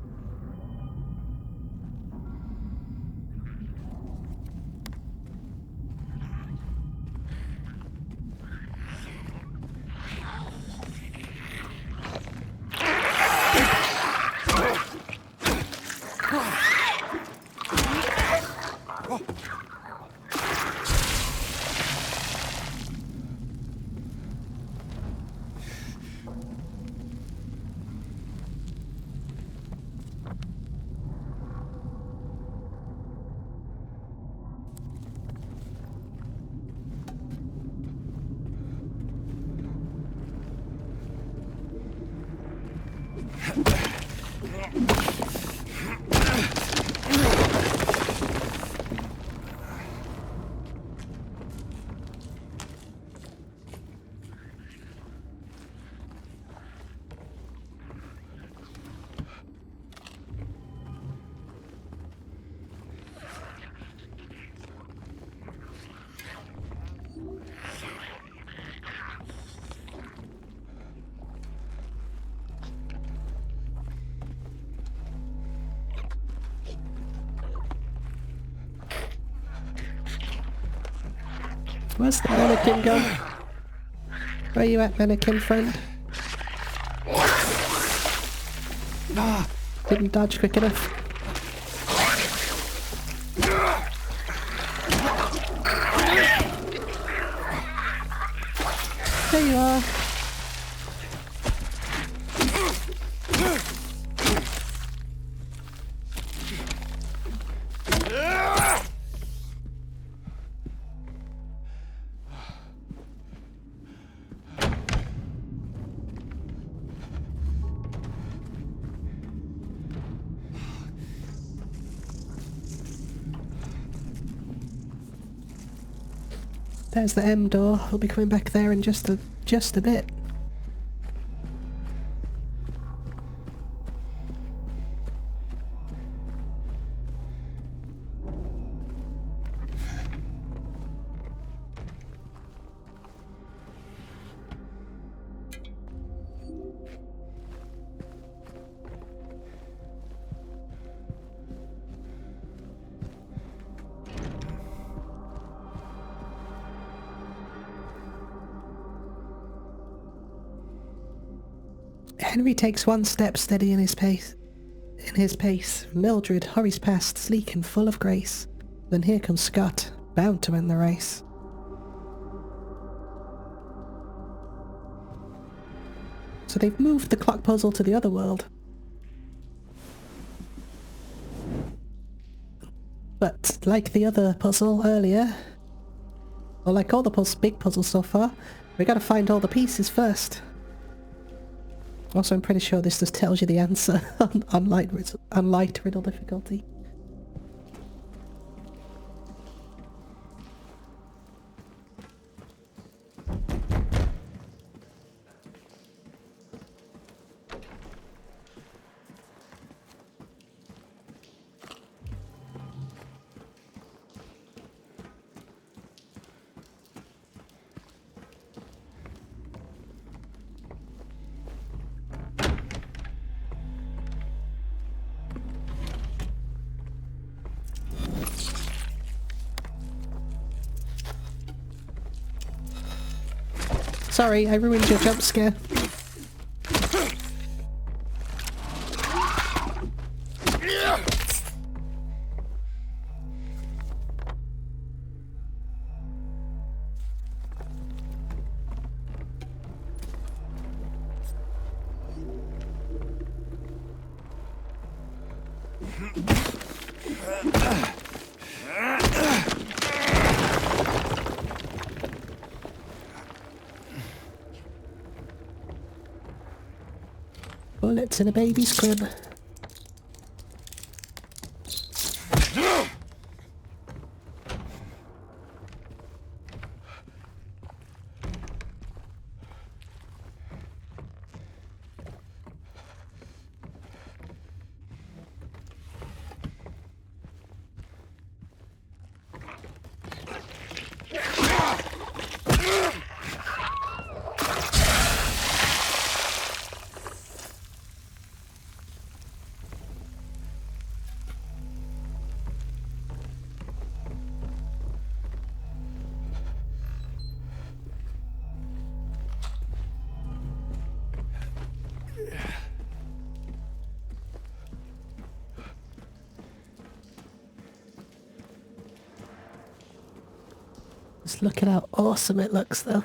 Where's the mannequin gone? Where you at, mannequin friend? Didn't dodge quick enough. There you are. There's the M door. We'll be coming back there in just a bit. Henry takes one step steady in his pace. Mildred hurries past, sleek and full of grace. Then here comes Scott, bound to win the race. So they've moved the clock puzzle to the other world. But like the other puzzle earlier, or like all the big puzzles so far, we gotta find all the pieces first. Also, I'm pretty sure this just tells you the answer on light riddle difficulty. Sorry, I ruined your jump scare. Bullets in a baby's crib. Just look at how awesome it looks, though.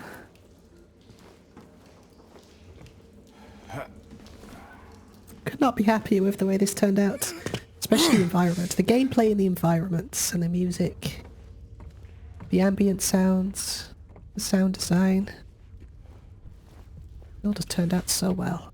Could not be happier with the way this turned out. Especially the environment. The gameplay and the environments and the music. The ambient sounds. The sound design. It all just turned out so well.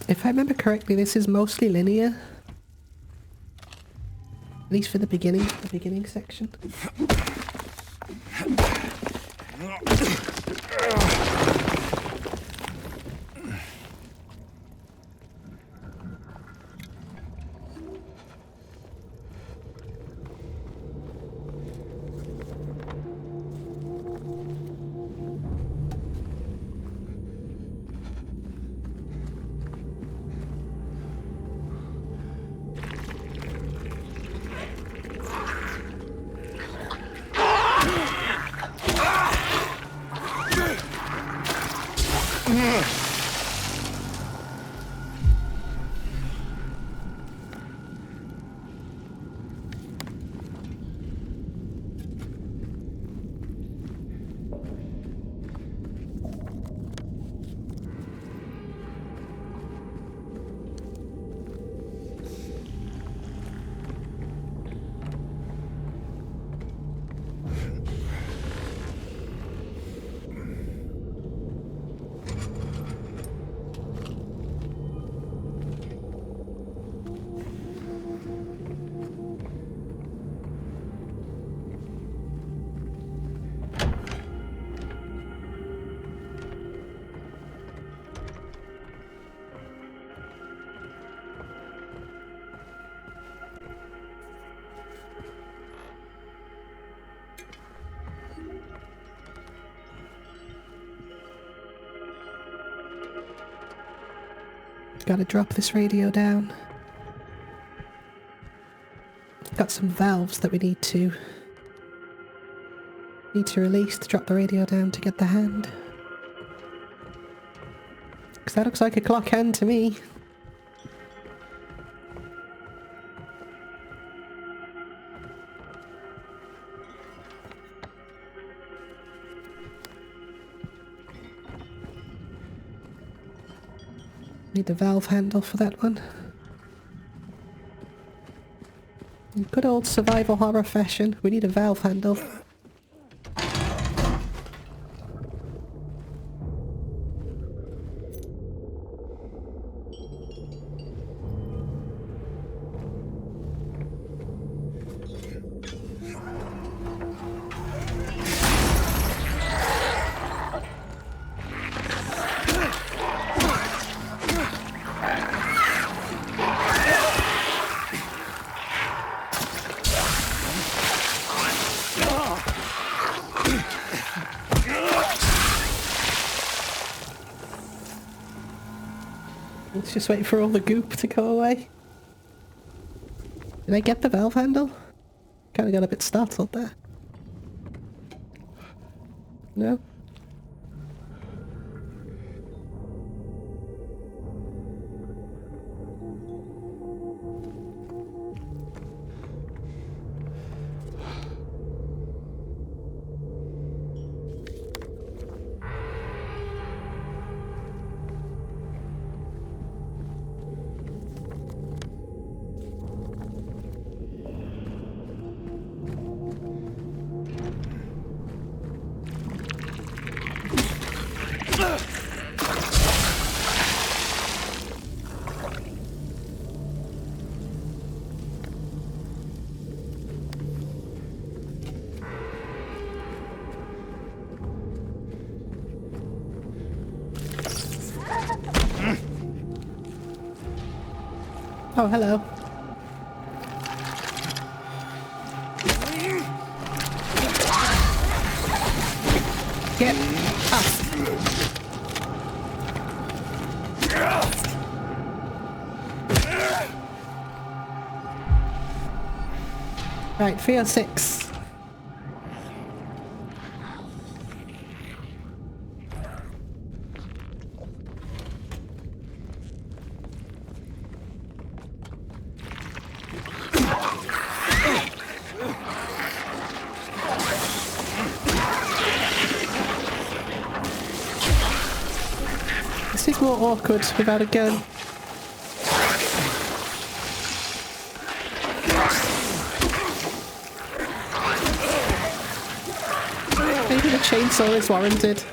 If I remember correctly, this is mostly linear. At least for the beginning section. Gotta drop this radio down. Got some valves that we need to release to drop the radio down to get the hand. Because that looks like a clock hand to me. Need the valve handle for that one. In good old survival horror fashion, we need a valve handle. Let's just wait for all the goop to go away. Did I get the valve handle? Kinda got a bit startled there. No? Oh, hello. Get up. Right, 306. This is more awkward without a gun. Maybe the chainsaw is warranted.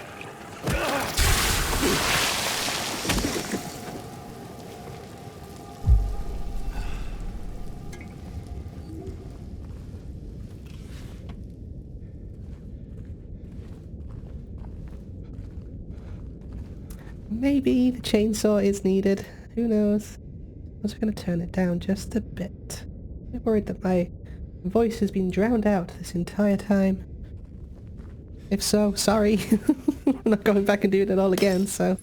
Maybe the chainsaw is needed. Who knows? I was going to turn it down just a bit. I'm worried that my voice has been drowned out this entire time. If so, sorry. I'm not going back and doing it all again, so...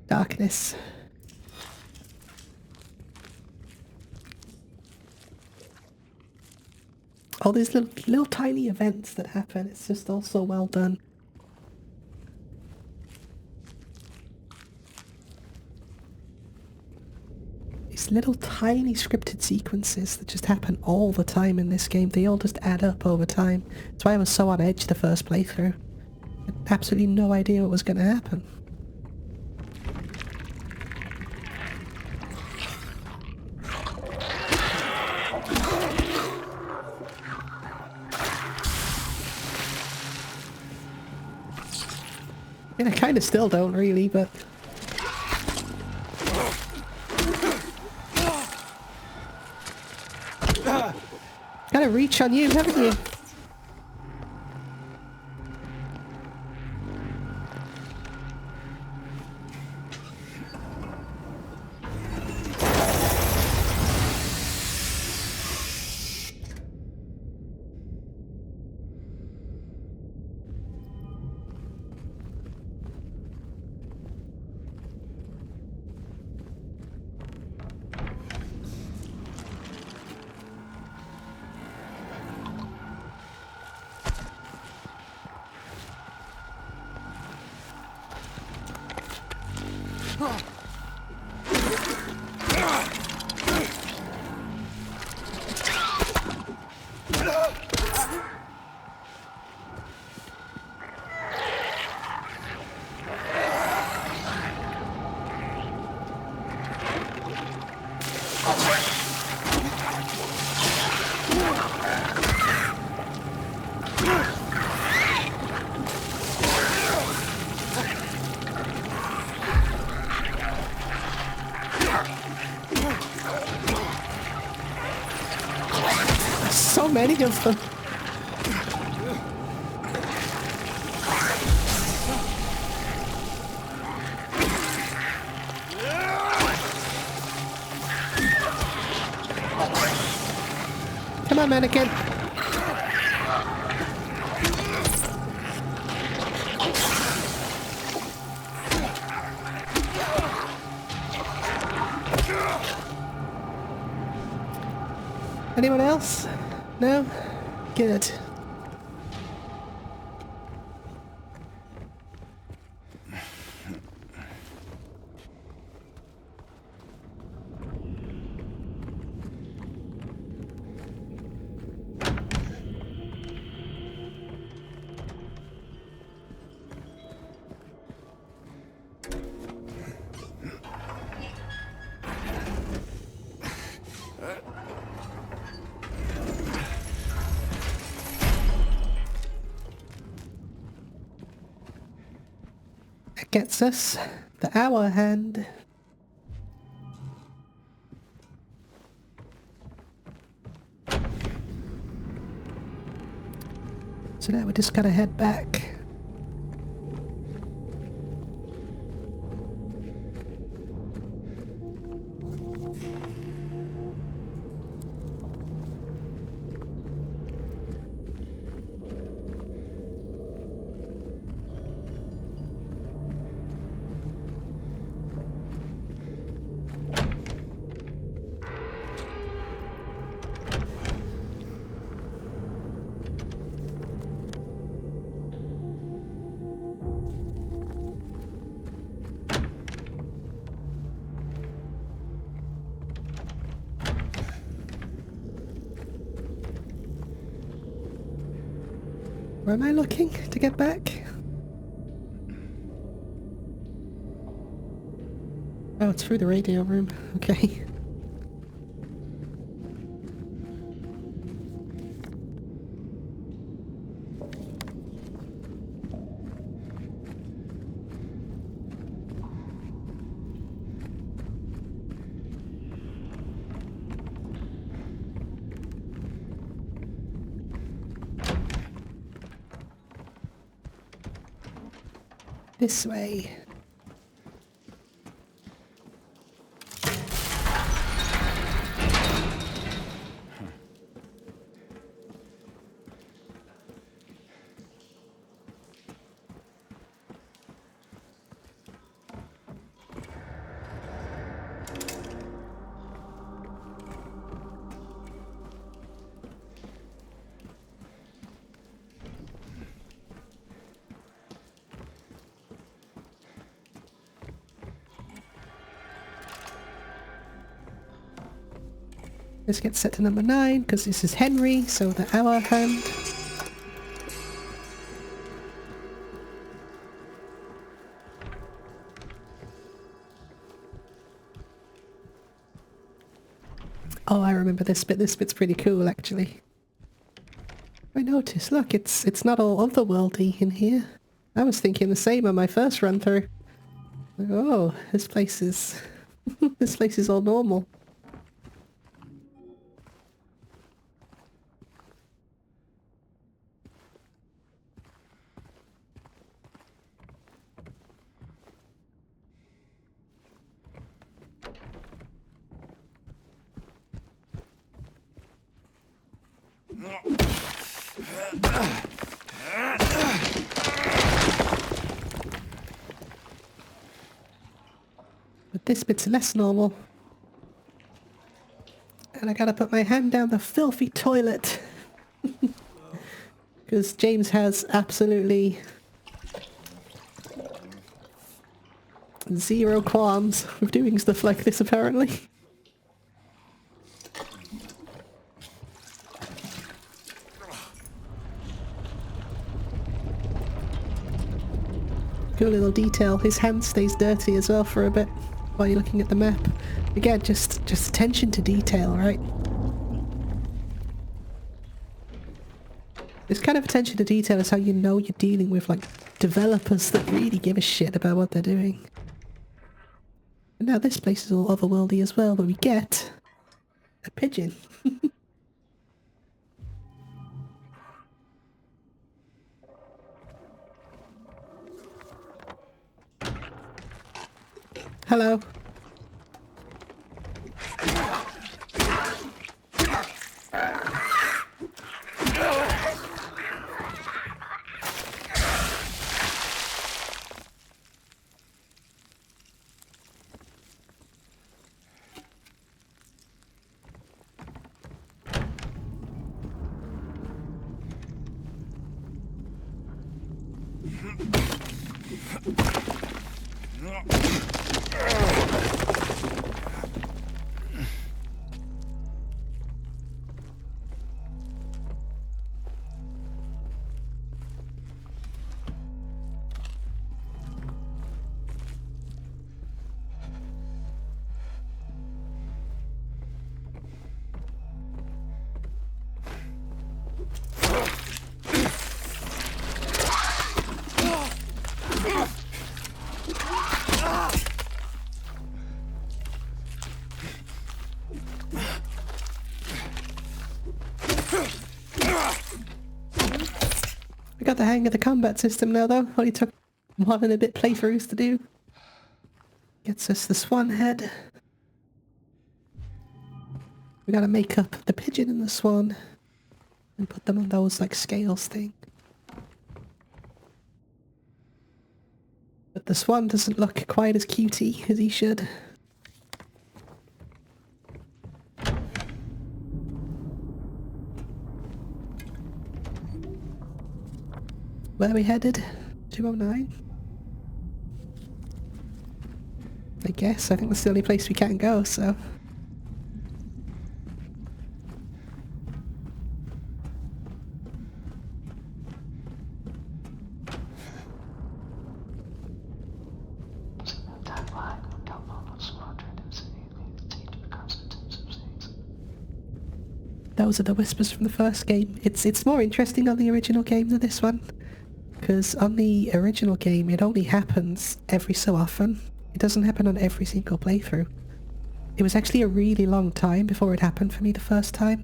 Darkness. All these little tiny events that happen, it's just all so well done. These little tiny scripted sequences that just happen all the time in this game, they all just add up over time. That's why I was so on edge the first playthrough. I had absolutely no idea what was going to happen. I mean, I kind of still don't really, but... Gotta reach on you, haven't you? So many of them. Come on, mannequin. Anyone else? No? Good. That gets us the hour hand. So now we just gotta head back. Where am I looking to get back? Oh, it's through the radio room. Okay. This way. Let's get set to number 9, because this is Henry, so the hour hand. Oh, I remember this bit. This bit's pretty cool, actually. I noticed, look, it's not all otherworldly in here. I was thinking the same on my first run through. Like, oh, this place is... this place is all normal. But this bit's less normal. And I gotta put my hand down the filthy toilet. Because James has absolutely zero qualms with doing stuff like this, apparently. Cool little detail. His hand stays dirty as well for a bit while you're looking at the map. Again, just attention to detail, right? This kind of attention to detail is how you know you're dealing with, like, developers that really give a shit about what they're doing. And now this place is all otherworldly as well, but we get a pigeon. Hello. We got the hang of the combat system now, though. Only took 1 and a bit playthroughs to do. Gets us the swan head. We gotta make up the pigeon and the swan and put them on those, like, scales thing. But the swan doesn't look quite as cutie as he should. Where are we headed? 209? I guess. I think that's the only place we can go, so... Those are the whispers from the first game. It's more interesting on the original game than this one. Because on the original game, it only happens every so often. It doesn't happen on every single playthrough. It was actually a really long time before it happened for me the first time.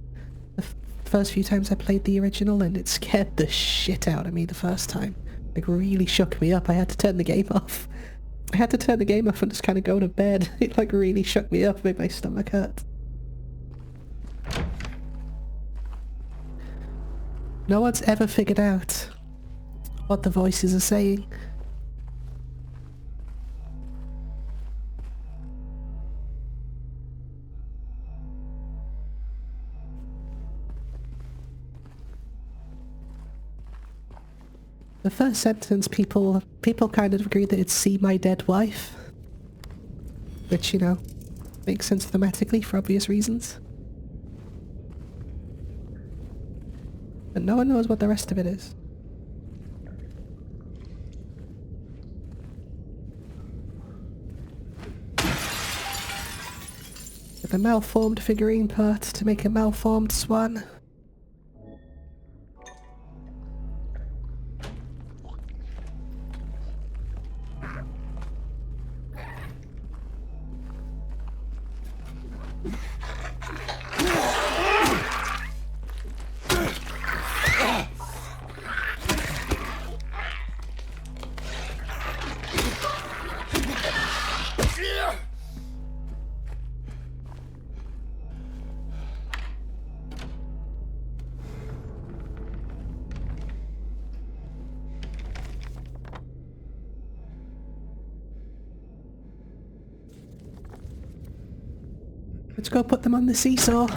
The first few times I played the original, and it scared the shit out of me the first time. Like, really shook me up. I had to turn the game off. I had to turn the game off and just kind of go to bed. It, like, really shook me up, made my stomach hurt. No one's ever figured out what the voices are saying. The first sentence, people kind of agree that it's "see my dead wife," which, you know, makes sense thematically for obvious reasons. But no one knows what the rest of it is. With a malformed figurine part to make a malformed swan. Let's go put them on the seesaw.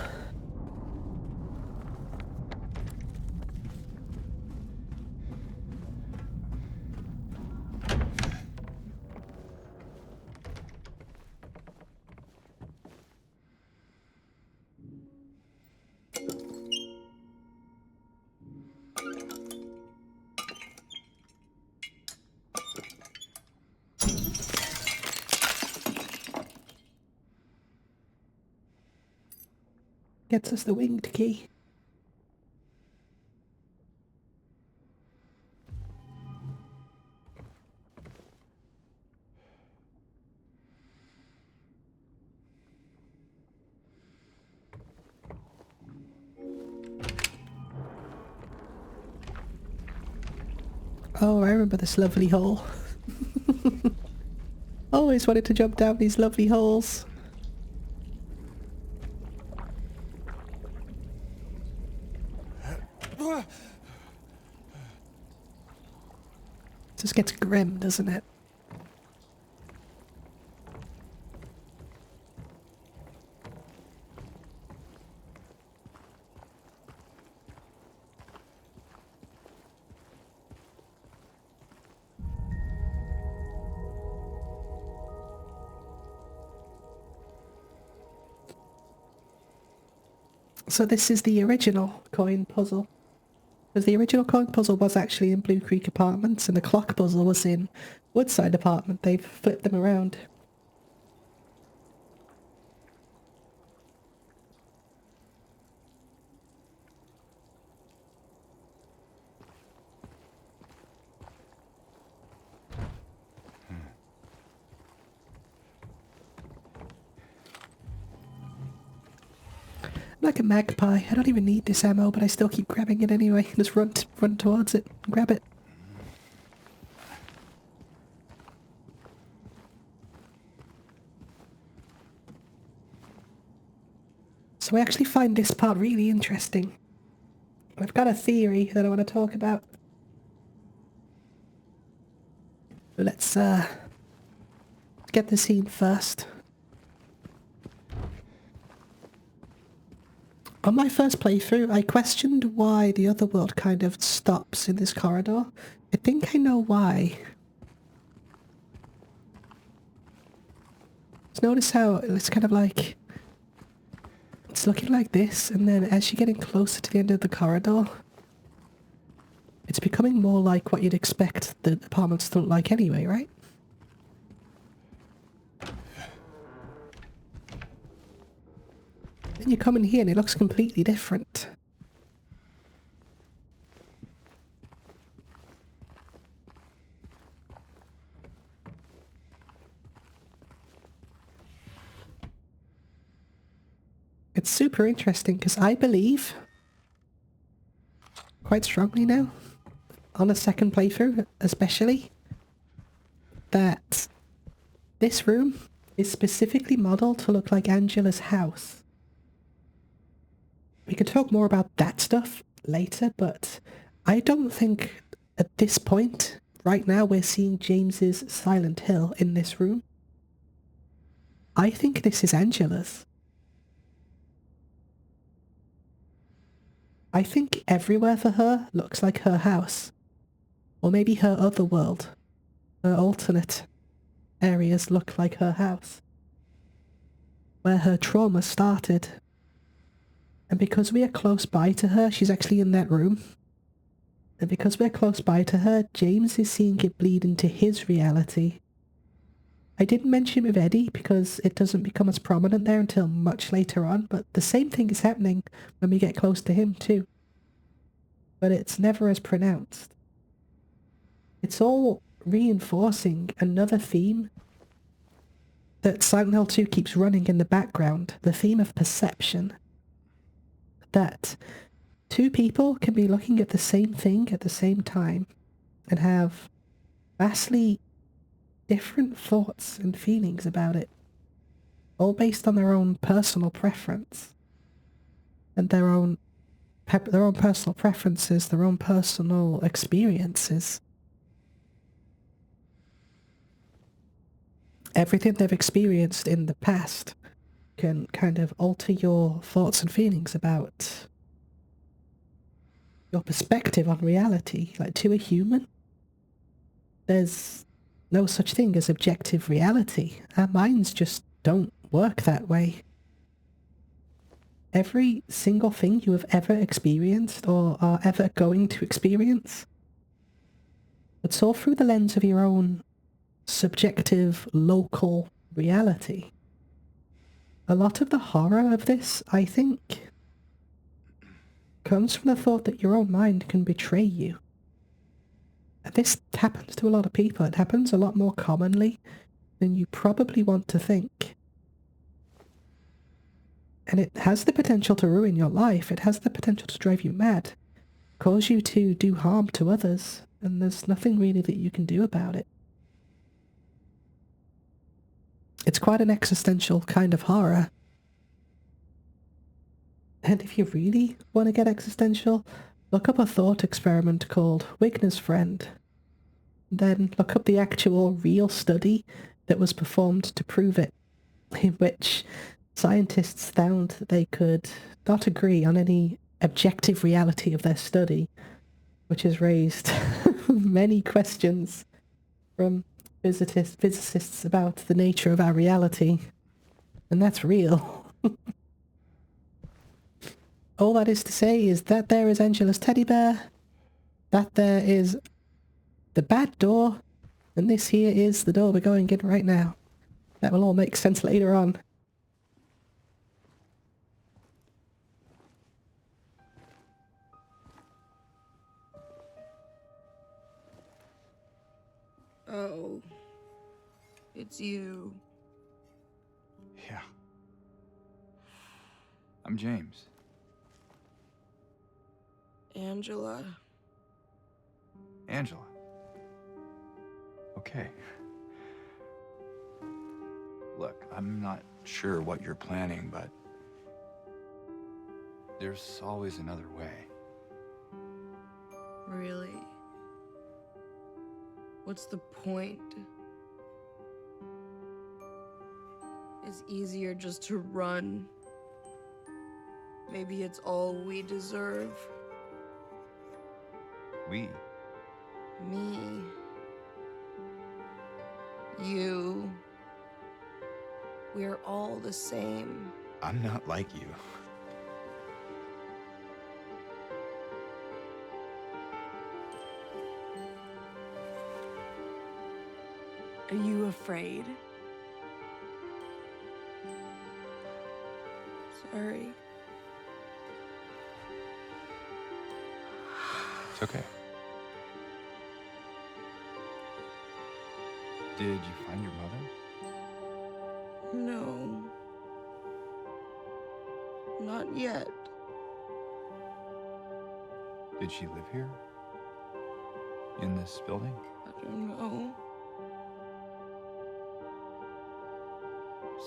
Gets us the winged key. Oh, I remember this lovely hole. Always wanted to jump down these lovely holes. Just gets grim, doesn't it? So this is the original coin puzzle. Because the original coin puzzle was actually in Blue Creek Apartments, and the clock puzzle was in Woodside Apartment. They've flipped them around. Like a magpie. I don't even need this ammo, but I still keep grabbing it anyway. Just run towards it and grab it. So I actually find this part really interesting. I've got a theory that I want to talk about. Let's get the scene first. On my first playthrough, I questioned why the other world kind of stops in this corridor. I think I know why. Just notice how it's kind of like... It's looking like this, and then as you're getting closer to the end of the corridor, it's becoming more like what you'd expect the apartments to look like anyway, right? Then you come in here and it looks completely different. It's super interesting because I believe, quite strongly now, on a second playthrough especially, that this room is specifically modelled to look like Angela's house. We can talk more about that stuff later, but I don't think at this point, right now, we're seeing James's Silent Hill in this room. I think this is Angela's. I think everywhere for her looks like her house. Or maybe her other world. Her alternate areas look like her house. Where her trauma started. And because we are close by to her, she's actually in that room. And because we're close by to her, James is seeing it bleed into his reality. I didn't mention it with Eddie because it doesn't become as prominent there until much later on, but the same thing is happening when we get close to him too. But it's never as pronounced. It's all reinforcing another theme that Silent Hill 2 keeps running in the background, the theme of perception. That two people can be looking at the same thing at the same time and have vastly different thoughts and feelings about it, all based on their own personal preference and their own personal preferences, their own personal experiences. Everything they've experienced in the past can kind of alter your thoughts and feelings about your perspective on reality. Like, to a human, there's no such thing as objective reality. Our minds just don't work that way. Every single thing you have ever experienced or are ever going to experience, it's all through the lens of your own subjective, local reality. A lot of the horror of this, I think, comes from the thought that your own mind can betray you. This happens to a lot of people. It happens a lot more commonly than you probably want to think. And it has the potential to ruin your life. It has the potential to drive you mad, cause you to do harm to others, and there's nothing really that you can do about it. It's quite an existential kind of horror. And if you really want to get existential, look up a thought experiment called Wigner's Friend. Then look up the actual real study that was performed to prove it, in which scientists found that they could not agree on any objective reality of their study, which has raised many questions from physicists about the nature of our reality. And that's real. All that is to say is that there is Angela's teddy bear, that there is the bad door, and this here is the door we're going in right now. That will all make sense later on. Oh, it's you. Yeah. I'm James. Angela. Angela. Okay. Look, I'm not sure what you're planning, but there's always another way. Really? What's the point? It's easier just to run. Maybe it's all we deserve. We? Me. You. We're all the same. I'm not like you. Are you afraid? Sorry. It's okay. Did you find your mother? No. Not yet. Did she live here? In this building? I don't know.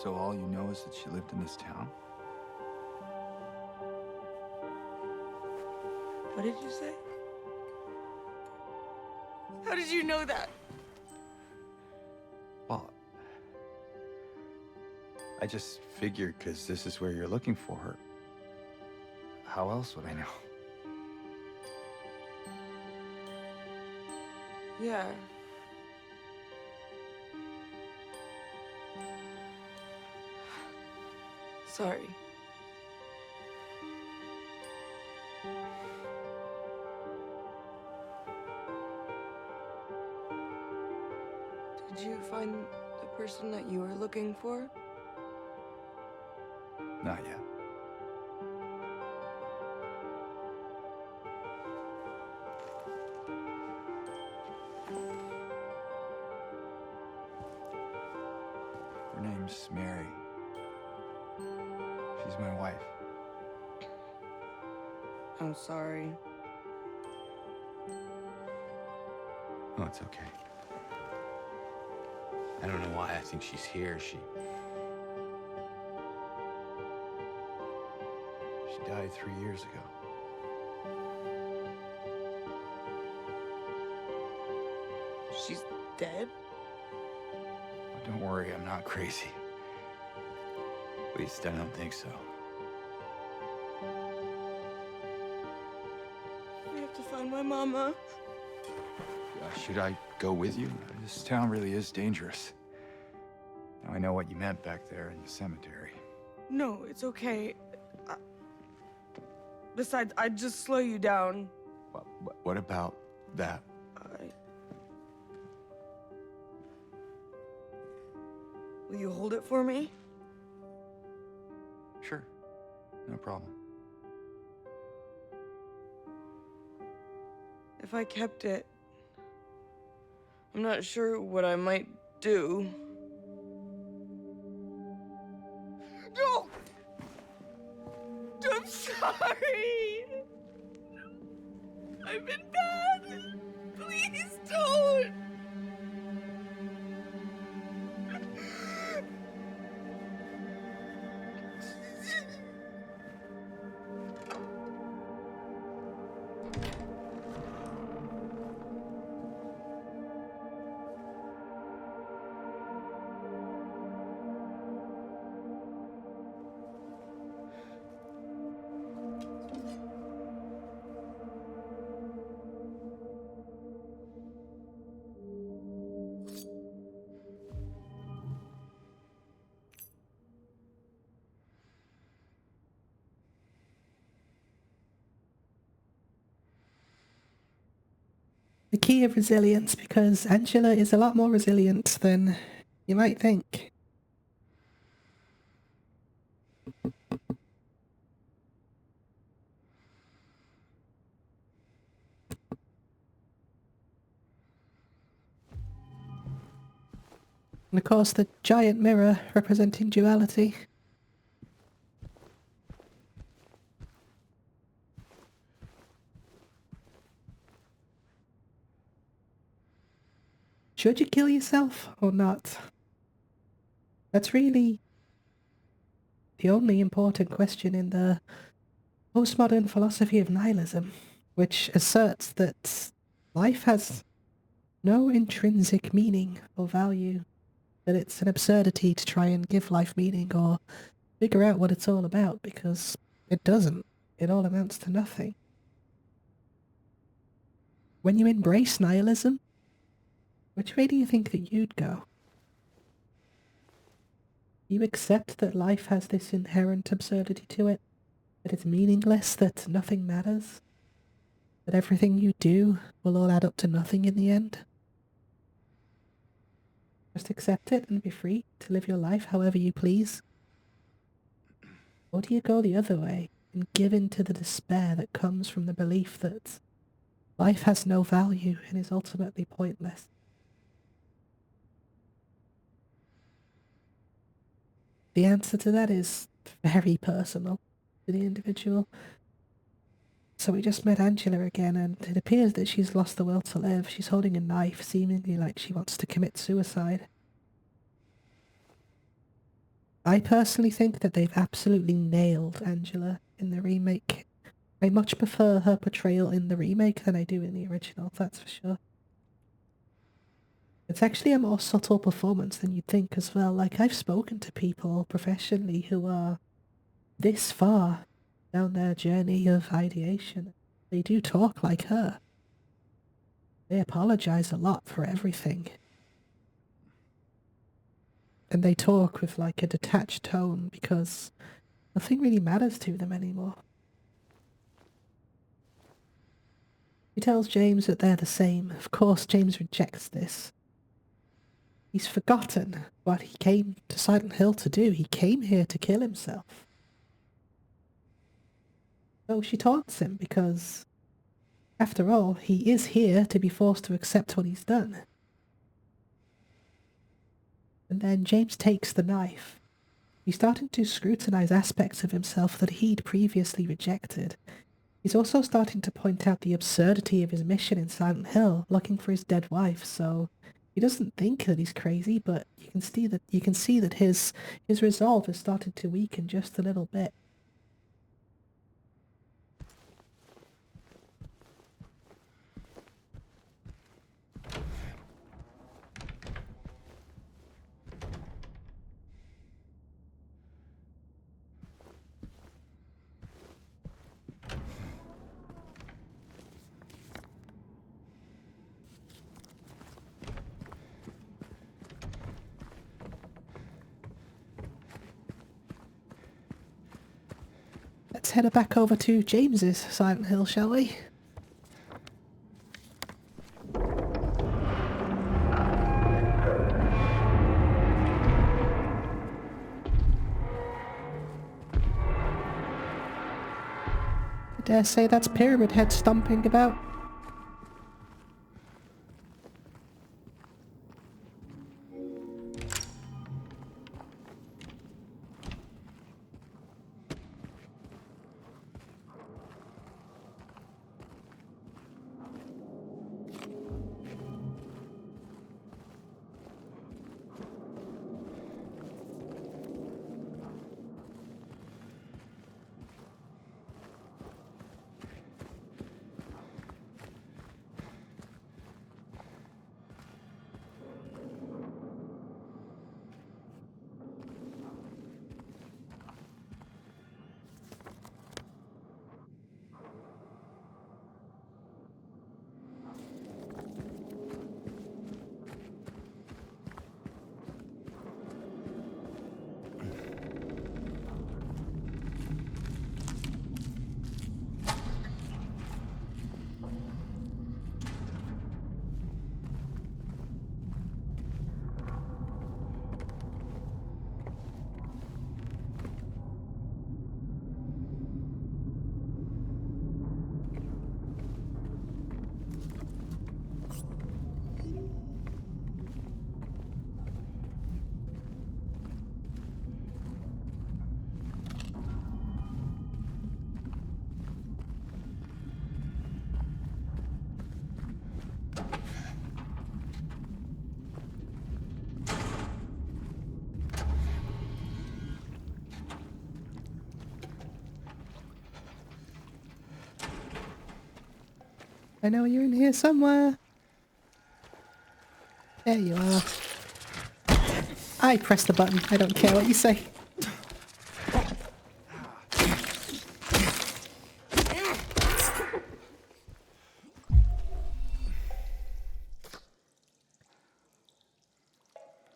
So all you know is that she lived in this town? What did you say? How did you know that? Well, I just figured because this is where you're looking for her. How else would I know? Yeah. Sorry. Did you find the person that you were looking for? Not yet. Her name's Mary. She's my wife. I'm sorry. Oh, it's okay. I don't know why I think she's here. She died 3 years ago. She's dead? Oh, don't worry, I'm not crazy. At least I don't think so. We have to find my mama. Should I go with you? This town really is dangerous. Now I know what you meant back there in the cemetery. No, it's okay. Besides, I'd just slow you down. What about that? Will you hold it for me? Sure, no problem. If I kept it, I'm not sure what I might do. No! I'm sorry! I've been bad! Please don't! the key of resilience, because Angela is a lot more resilient than you might think. And of course the giant mirror representing duality. Should you kill yourself or not? That's really the only important question in the postmodern philosophy of nihilism, which asserts that life has no intrinsic meaning or value, that it's an absurdity to try and give life meaning or figure out what it's all about, because it doesn't. It all amounts to nothing. When you embrace nihilism, which way do you think that you'd go? You accept that life has this inherent absurdity to it, that it's meaningless, that nothing matters, that everything you do will all add up to nothing in the end? Just accept it and be free to live your life however you please? Or do you go the other way and give in to the despair that comes from the belief that life has no value and is ultimately pointless? The answer to that is very personal to the individual. So we just met Angela again, and it appears that she's lost the will to live. She's holding a knife, seemingly like she wants to commit suicide. I personally think that they've absolutely nailed Angela in the remake. I much prefer her portrayal in the remake than I do in the original, that's for sure. It's actually a more subtle performance than you'd think as well. Like, I've spoken to people professionally who are this far down their journey of ideation. They do talk like her. They apologize a lot for everything. And they talk with like a detached tone because nothing really matters to them anymore. She tells James that they're the same. Of course, James rejects this. He's forgotten what he came to Silent Hill to do. He came here to kill himself. So she taunts him because, after all, he is here to be forced to accept what he's done. And then James takes the knife. He's starting to scrutinize aspects of himself that he'd previously rejected. He's also starting to point out the absurdity of his mission in Silent Hill, looking for his dead wife, so he doesn't think that he's crazy, but you can see that his resolve has started to weaken just a little bit. Let's head back over to James's Silent Hill, shall we? I dare say that's Pyramid Head stomping about. I know you're in here somewhere. There you are. I press the button. I don't care what you say.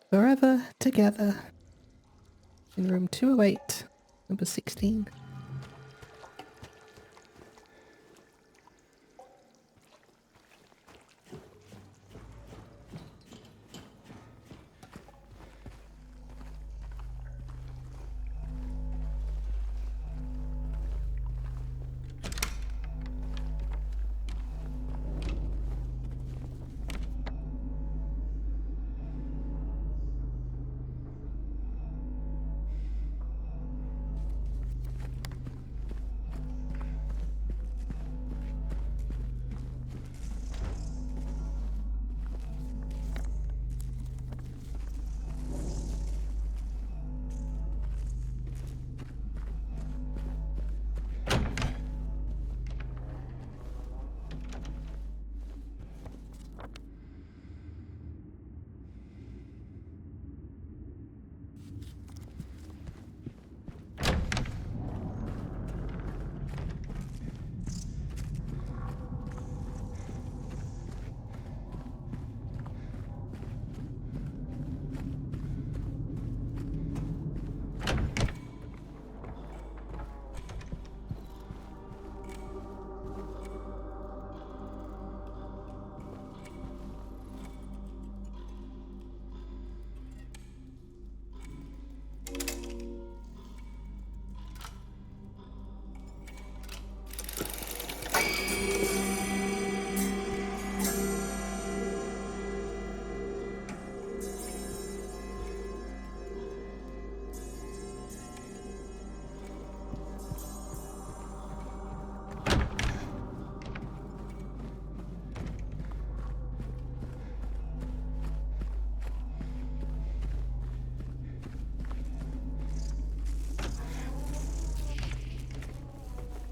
Forever together. In room 208, number 16.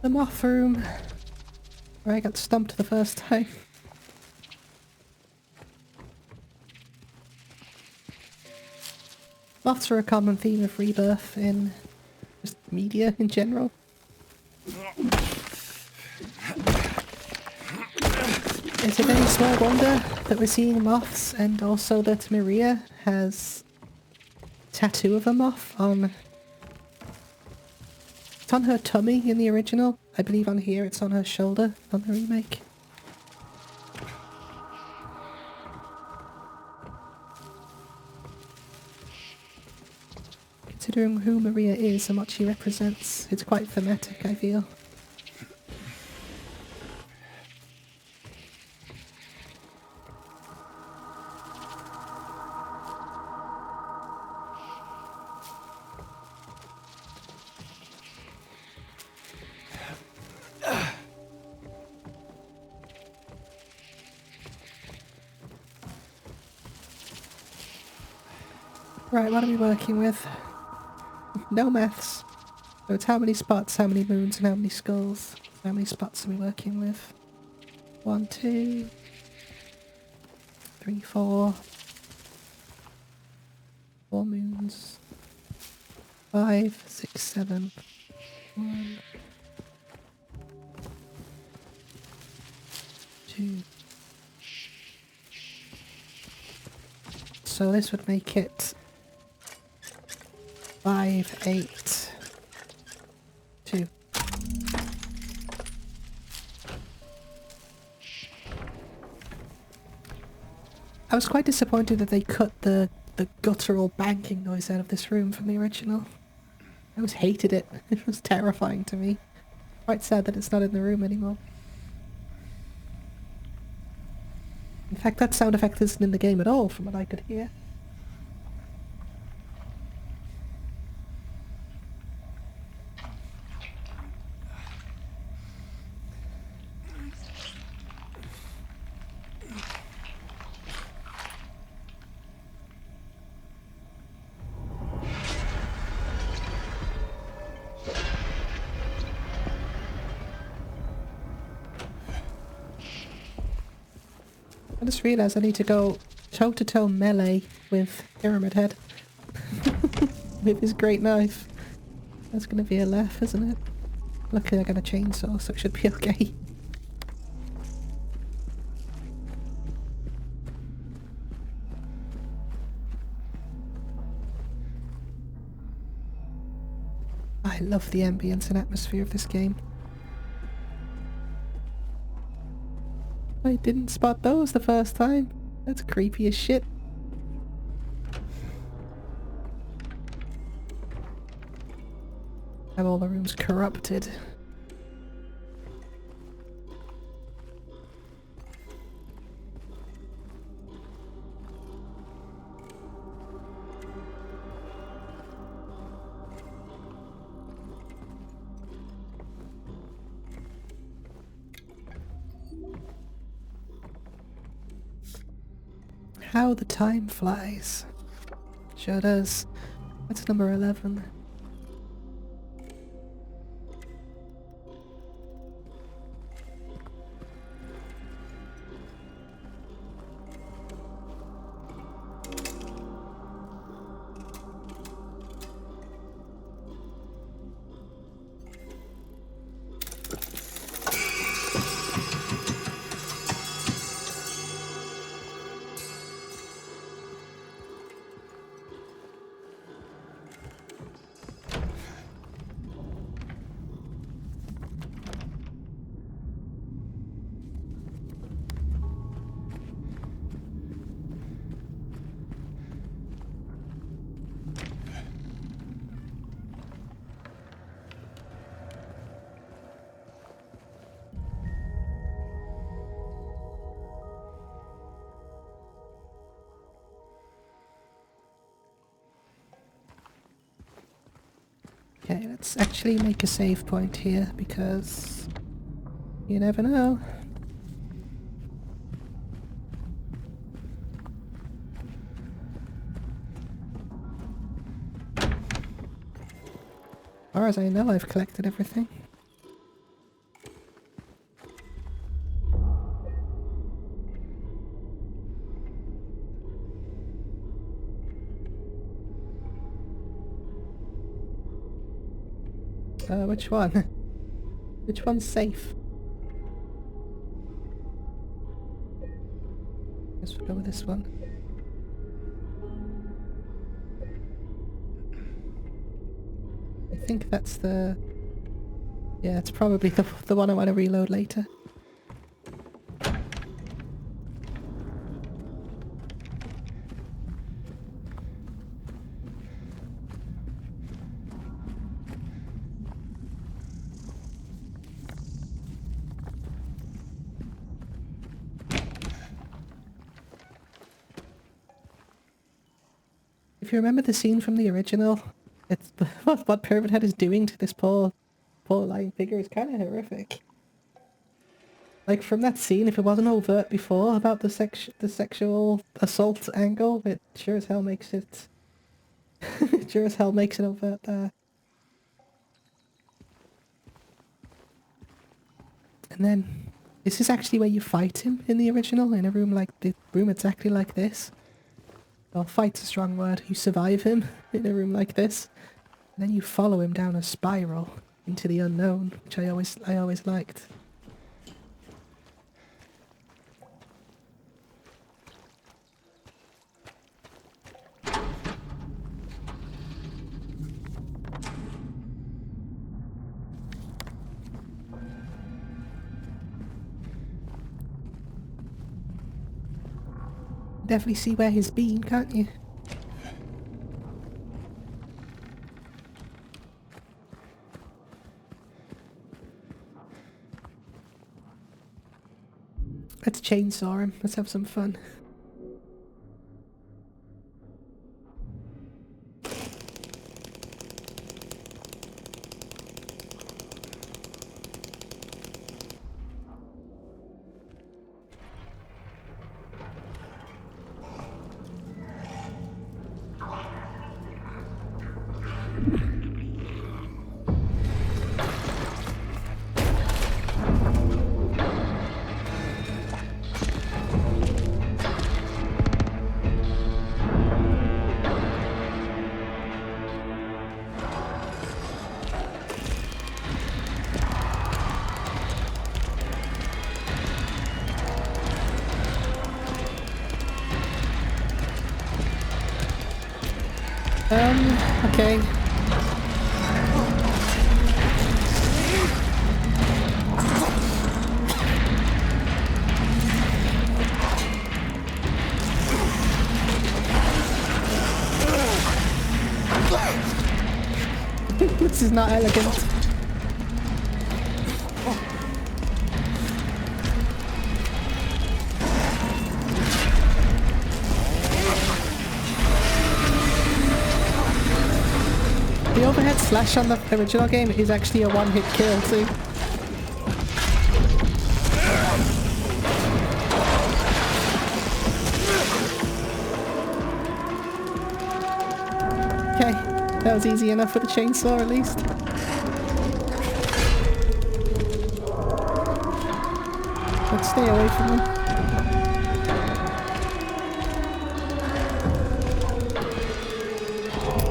The moth room, where I got stumped the first time. Moths are a common theme of rebirth in just media in general. Is it any small wonder that we're seeing moths, and also that Maria has a tattoo of a moth on... It's on her tummy in the original. I believe on here it's on her shoulder on the remake. Considering who Maria is and what she represents, it's quite thematic, I feel. Right, what are we working with? No maths. So it's how many spots, how many moons, and how many skulls. How many spots are we working with? 1, 2, 3, 4. 4 moons. 5, 6, 7. 1, 2. So this would make it 5, 8, 2. I was quite disappointed that they cut the guttural banking noise out of this room from the original. I always hated it. It was terrifying to me. Quite sad that it's not in the room anymore. In fact, that sound effect isn't in the game at all, from what I could hear. I just realised I need to go toe-to-toe melee with Pyramid Head. With his great knife. That's gonna be a laugh, isn't it? Luckily I got a chainsaw, so it should be okay. I love the ambience and atmosphere of this game. I didn't spot those the first time. That's creepy as shit. Have all the rooms corrupted. How the time flies. Sure does. That's number 11. Okay, let's actually make a save point here, because you never know. As far as I know, I've collected everything. Which one? Which one's safe? Guess we'll go with this one. I think that's the... Yeah, it's probably the one I want to reload later. If you remember the scene from the original, it's what Pyramid Head is doing to this poor lying figure is kind of horrific. Like, from that scene, if it wasn't overt before about the sexual assault angle, it sure as hell makes it it sure as hell makes it overt there. And then this is actually where you fight him in the original, in a room like the room exactly like this. Well, fight's a strong word. You survive him in a room like this, and then you follow him down a spiral into the unknown, which I always liked. Definitely see where he's been, can't you? Let's chainsaw him. Let's have some fun. Okay. This is not elegant. The overhead slash on the original game is actually a one-hit kill too. Okay, that was easy enough with the chainsaw at least. Let's stay away from them.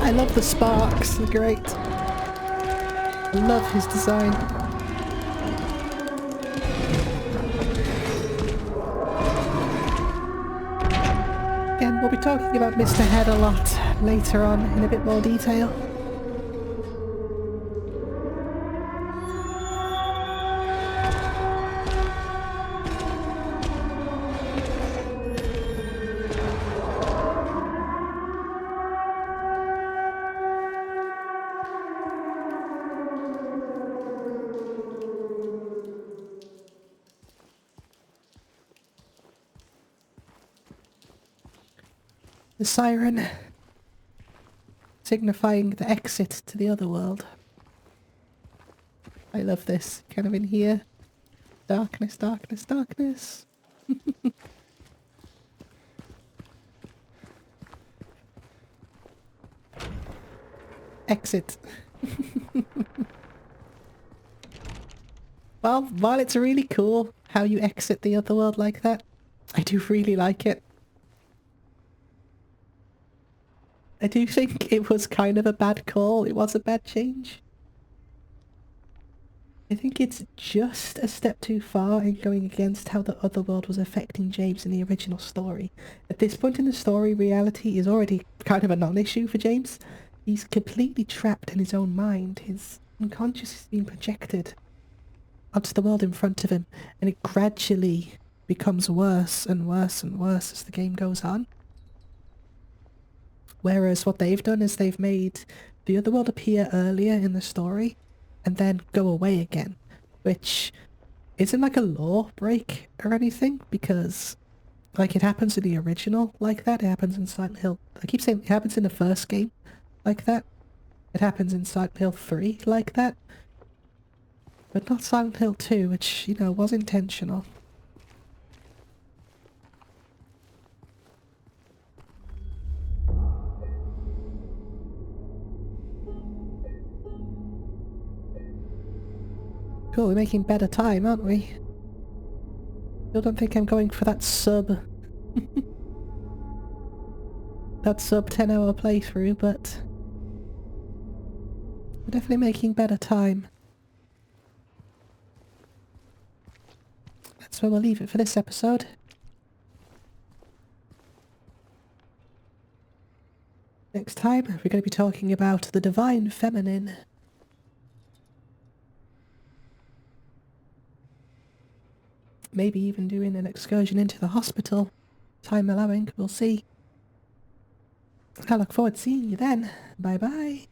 I love the sparks, they're great. I love his design. Again, we'll be talking about Mr. Head a lot later on in a bit more detail. The siren, signifying the exit to the other world. I love this. Kind of in here. Darkness, darkness, darkness. Exit. Well, while it's really cool how you exit the other world like that, I do really like it. I do think it was kind of a bad call. It was a bad change. I think it's just a step too far in going against how the other world was affecting James in the original story. At this point in the story, reality is already kind of a non-issue for James. He's completely trapped in his own mind. His unconscious is being projected onto the world in front of him, and it gradually becomes worse and worse and worse as the game goes on. Whereas what they've done is they've made the other world appear earlier in the story and then go away again, which isn't like a law break or anything, because like it happens in the original like that, it happens in Silent Hill. I keep saying it happens in the first game like that, it happens in Silent Hill 3 like that, but not Silent Hill 2, which, you know, was intentional. Cool, we're making better time, aren't we? Still don't think I'm going for that sub... that sub 10-hour playthrough, but... we're definitely making better time. That's where we'll leave it for this episode. Next time, we're going to be talking about the Divine Feminine. Maybe even doing an excursion into the hospital. Time allowing, we'll see. I look forward to seeing you then. Bye bye.